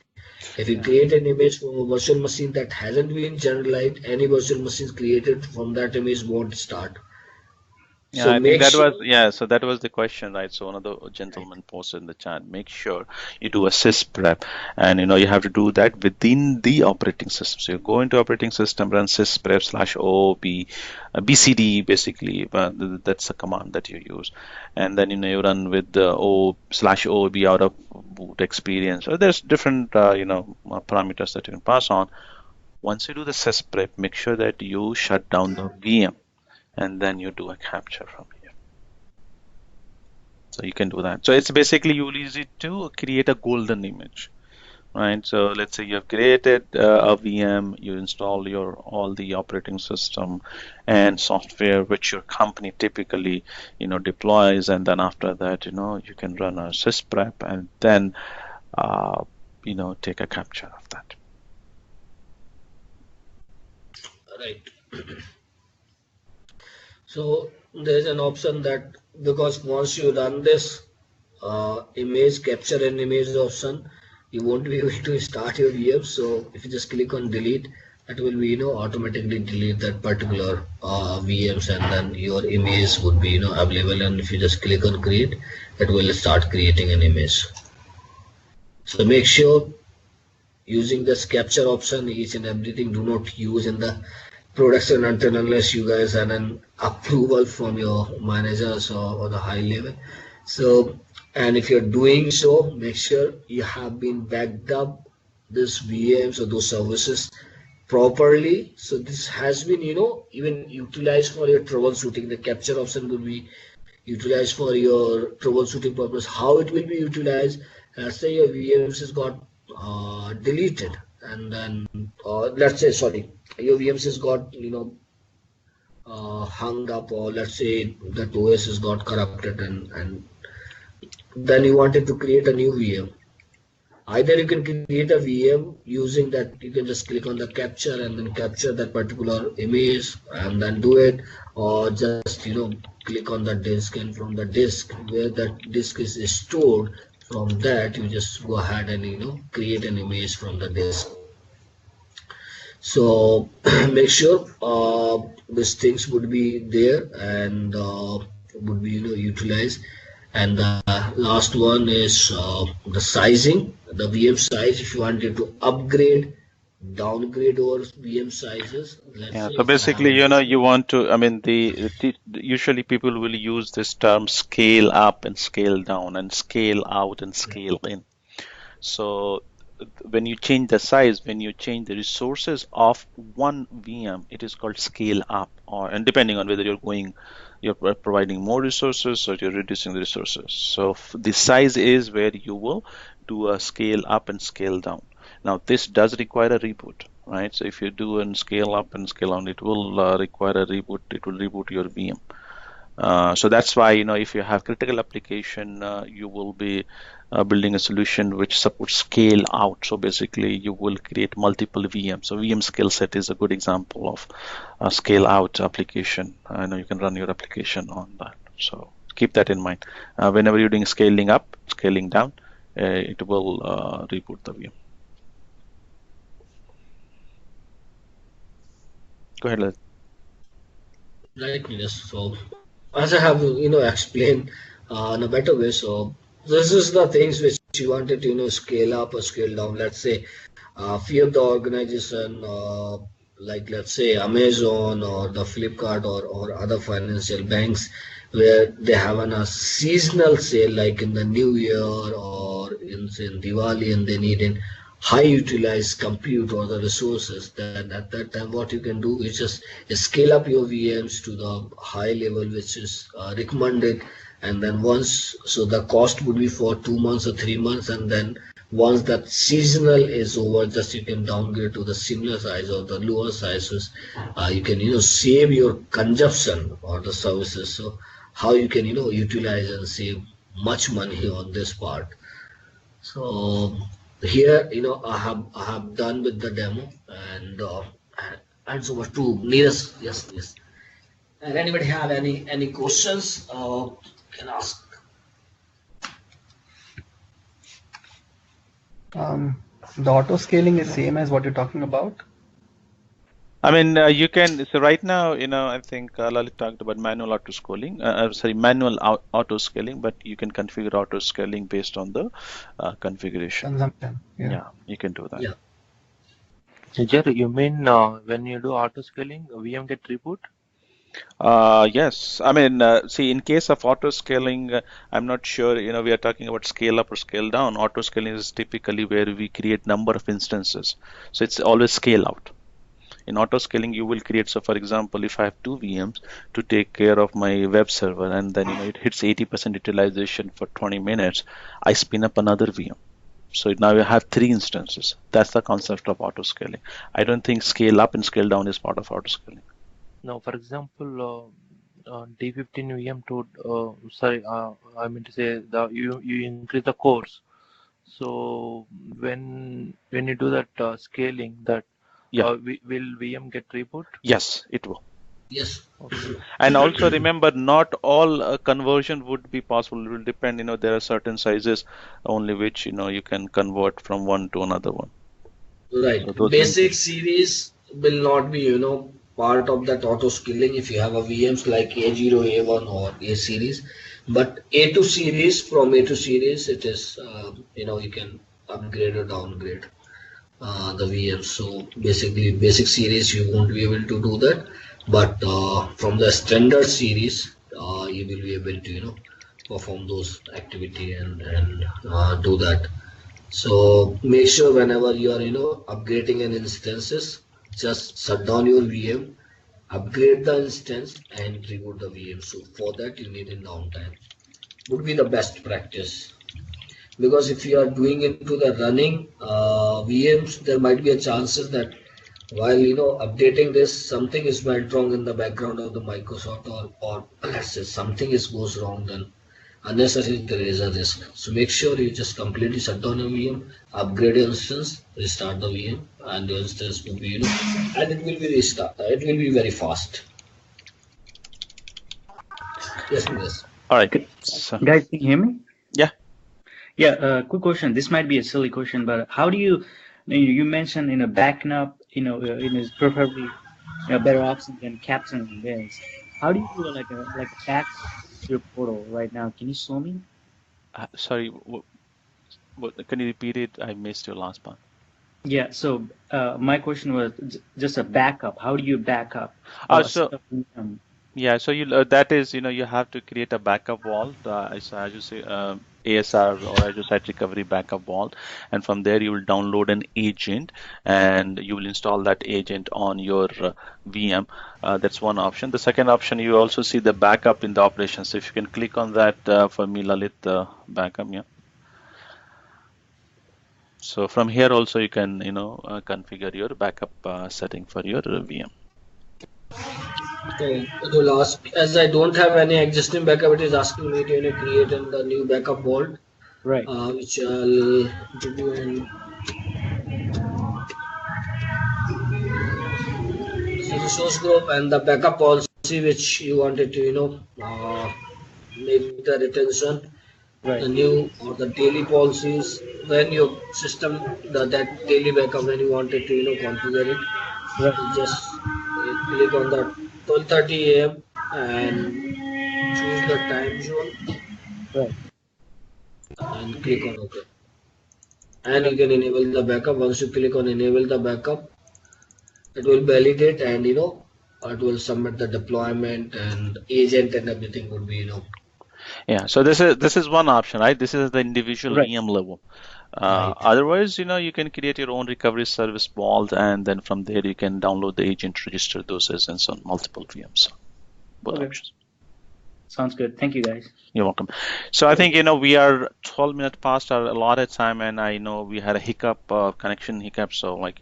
If you create an image for a virtual machine that hasn't been generalized, any virtual machines created from that image won't start. Yeah, So I think make that was, sure, yeah, so that was the question, right? So one of the gentlemen posted in the chat, make sure you do a sys prep, and you have to do that within the operating system. So you go into operating system, run sys prep /OOB, BCD basically, that's the command that you use. And then you run with the O/OOB out of boot experience. So there's different parameters that you can pass on. Once you do the sys prep, make sure that you shut down the VM, and then you do a capture from here. So you can do that. So it's basically you'll use it to create a golden image, right? So let's say you have created a VM, you install all the operating system and software which your company typically deploys, and then after that you can run a sys prep and then take a capture of that. right. So there's an option that, because once you run this image capture and image option, you won't be able to start your VM. So if you just click on delete, it will be automatically delete that particular VMs, and then your image would be available. And if you just click on create, it will start creating an image. So make sure using this capture option, each and everything, do not use in the production until unless you guys have an approval from your managers or the high level. So, and if you're doing so, make sure you have been backed up this VMs or those services properly. So this has been even utilized for your troubleshooting. The capture option will be utilized for your troubleshooting purpose. How it will be utilized? Let's say your VMs has got deleted, and then let's say, sorry, your VMs has got hung up, or let's say that OS has got corrupted, and then you wanted to create a new VM. Either you can create a VM using that, you can just click on the capture and then capture that particular image and then do it, or just click on the disk, and from the disk where that disk is stored, from that you just go ahead and create an image from the disk. So make sure these things would be there and would be utilized. And the last one is the sizing, the VM size. If you wanted to upgrade downgrade our VM sizes. Let's Yeah, say so if I have basically, a you want to, I mean, usually people will use this term scale up and scale down and scale out and scale in. So when you change the size, when you change the resources of one VM, it is called scale up, and depending on whether you're providing more resources or you're reducing the resources. So the size is where you will do a scale up and scale down. Now this does require a reboot, right? So if you do a scale up and scale down, it will require a reboot. It will reboot your VM. So that's why, if you have critical application, you will be building a solution which supports scale out. So basically, you will create multiple VMs. So VM skill set is a good example of a scale out application. I know you can run your application on that. So keep that in mind. Whenever you're doing scaling up, scaling down, it will reboot the VM. Go ahead, Liz. right, yes. So as I have explained in a better way, so this is the things which you wanted to scale up or scale down. Let's say few of the organization, like let's say Amazon or the Flipkart or other financial banks, where they have a seasonal sale like in the New Year or in say in Diwali, and they need an high utilized compute or the resources. Then at that time, what you can do is just scale up your VMs to the high level which is recommended, and then once, so the cost would be for 2 months or 3 months, and then once that seasonal is over, just you can downgrade to the similar size or the lower sizes. You can save your consumption or the services. So how you can utilize and save much money on this part. So here I have done with the demo, and hands over to Neeraj. Yes, yes. And anybody have any questions? Can ask. The auto scaling is same as what you're talking about. I mean, you can. So right now, I think Lalit talked about manual auto scaling. Manual auto scaling, but you can configure auto scaling based on the configuration. Consumption. Yeah. Yeah, you can do that. Yeah. Jerry, you mean when you do auto scaling, VM get reboot? Yes. I mean, see, in case of auto scaling, I'm not sure. We are talking about scale up or scale down. Auto scaling is typically where we create number of instances, so it's always scale out. In auto scaling, you will create, so for example, if I have two VMs to take care of my web server, and then it hits 80% utilization for 20 minutes, I spin up another VM. So now you have three instances. That's the concept of auto scaling. I don't think scale up and scale down is part of auto scaling. No, for example, D15 VM to sorry, I mean to say you increase the cores. So when you do that scaling, that Yeah. will VM get reboot? Yes, it will. Yes. Okay. And also remember, not all conversion would be possible. It will depend. There are certain sizes only which you can convert from one to another one. Right. So those Basic limitations. series will not be, part of that auto scaling if you have a VMs like A0, A1 or A series. But A2 series, from A2 series, it is, you can upgrade or downgrade the VMs. So basically, basic series, you won't be able to do that. But from the standard series, you will be able to, perform those activity and do that. So make sure whenever you are upgrading an instances, just shut down your VM, upgrade the instance and reboot the VM. So for that you need a downtime. Would be the best practice, because if you are doing into the running VMs, there might be a chances that while updating this, something is went wrong in the background of the Microsoft, or let's say something is goes wrong, then unnecessarily there is a risk. So make sure you just completely shut down your VM, upgrade your instance, restart the VM, and your instance will be and it will be restart. It will be very fast. Yes, yes. All right. Okay. So, Guys, can you hear me? yeah. Yeah, quick question. This might be a silly question, but how do you mentioned backing up, is preferably better option than capturing this. How do you do like a backup to your portal right now? Can you show me? Sorry. Can you repeat it? I missed your last part. Yeah. So my question was just a backup. How do you back up So yeah, so that is, you have to create a backup vault, as you say, ASR or Azure Site Recovery Backup Vault, and from there you will download an agent and you will install that agent on your VM. That's one option. The second option, you also see the backup in the operations. So if you can click on that for me, Lalit, backup, yeah. So from here also you can, configure your backup setting for your VM. Okay, it will ask, as I don't have any existing backup, it is asking me to create a new backup vault, right. which I'll give you in the source group and the backup policy which you wanted to, make the retention, the Right. new or the daily policies when your system, that daily backup when you wanted to, configure it. Right. You just click on the 12:30 a.m. and choose the time zone Right. and click on OK. And Right. you can enable the backup. Once you click on enable the backup, it will validate and it will submit the deployment and agent and everything would be Yeah, so this is one option, right? This is the individual Right. VM level. Right. Otherwise, you can create your own recovery service vault, and then from there you can download the agent, register those agents on multiple VMs. Both Okay. options. Sounds good. Thank you, guys. You're welcome. So I think, we are 12 minutes past our allotted time, and I know we had a hiccup, connection hiccup. So I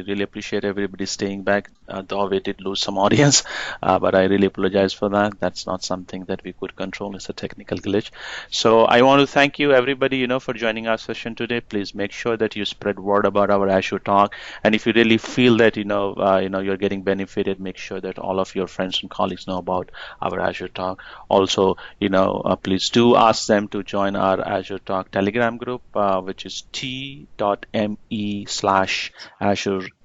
really appreciate everybody staying back, though we did lose some audience, but I really apologize for that. That's not something that we could control. It's a technical glitch. So I want to thank you, everybody, for joining our session today. Please make sure that you spread word about our Azure Talk. And if you really feel that, you're getting benefited, make sure that all of your friends and colleagues know about our Azure Talk. Also, please do ask them to join our Azure Talk Telegram group, which is t.me/Azure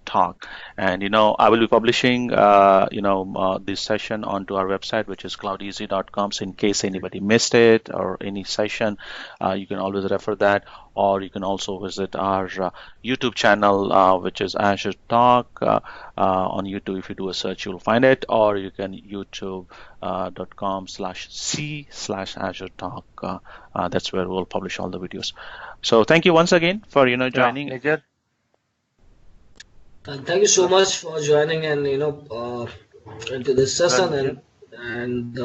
Talk. And I will be publishing this session onto our website, which is cloudeasy.com. So in case anybody missed it or any session, you can always refer that, or you can also visit our YouTube channel, which is Azure Talk. On YouTube, if you do a search, you'll find it, or you can youtube.com/c/Azure Talk. That's where we'll publish all the videos. So thank you once again for joining. Major. and thank you so much for joining and into this session and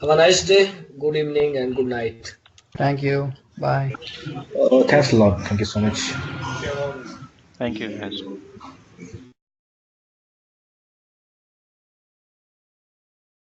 have a nice day, good evening and good night. Thank you. Bye. Thanks a lot. Thank you so much. Thank you, guys.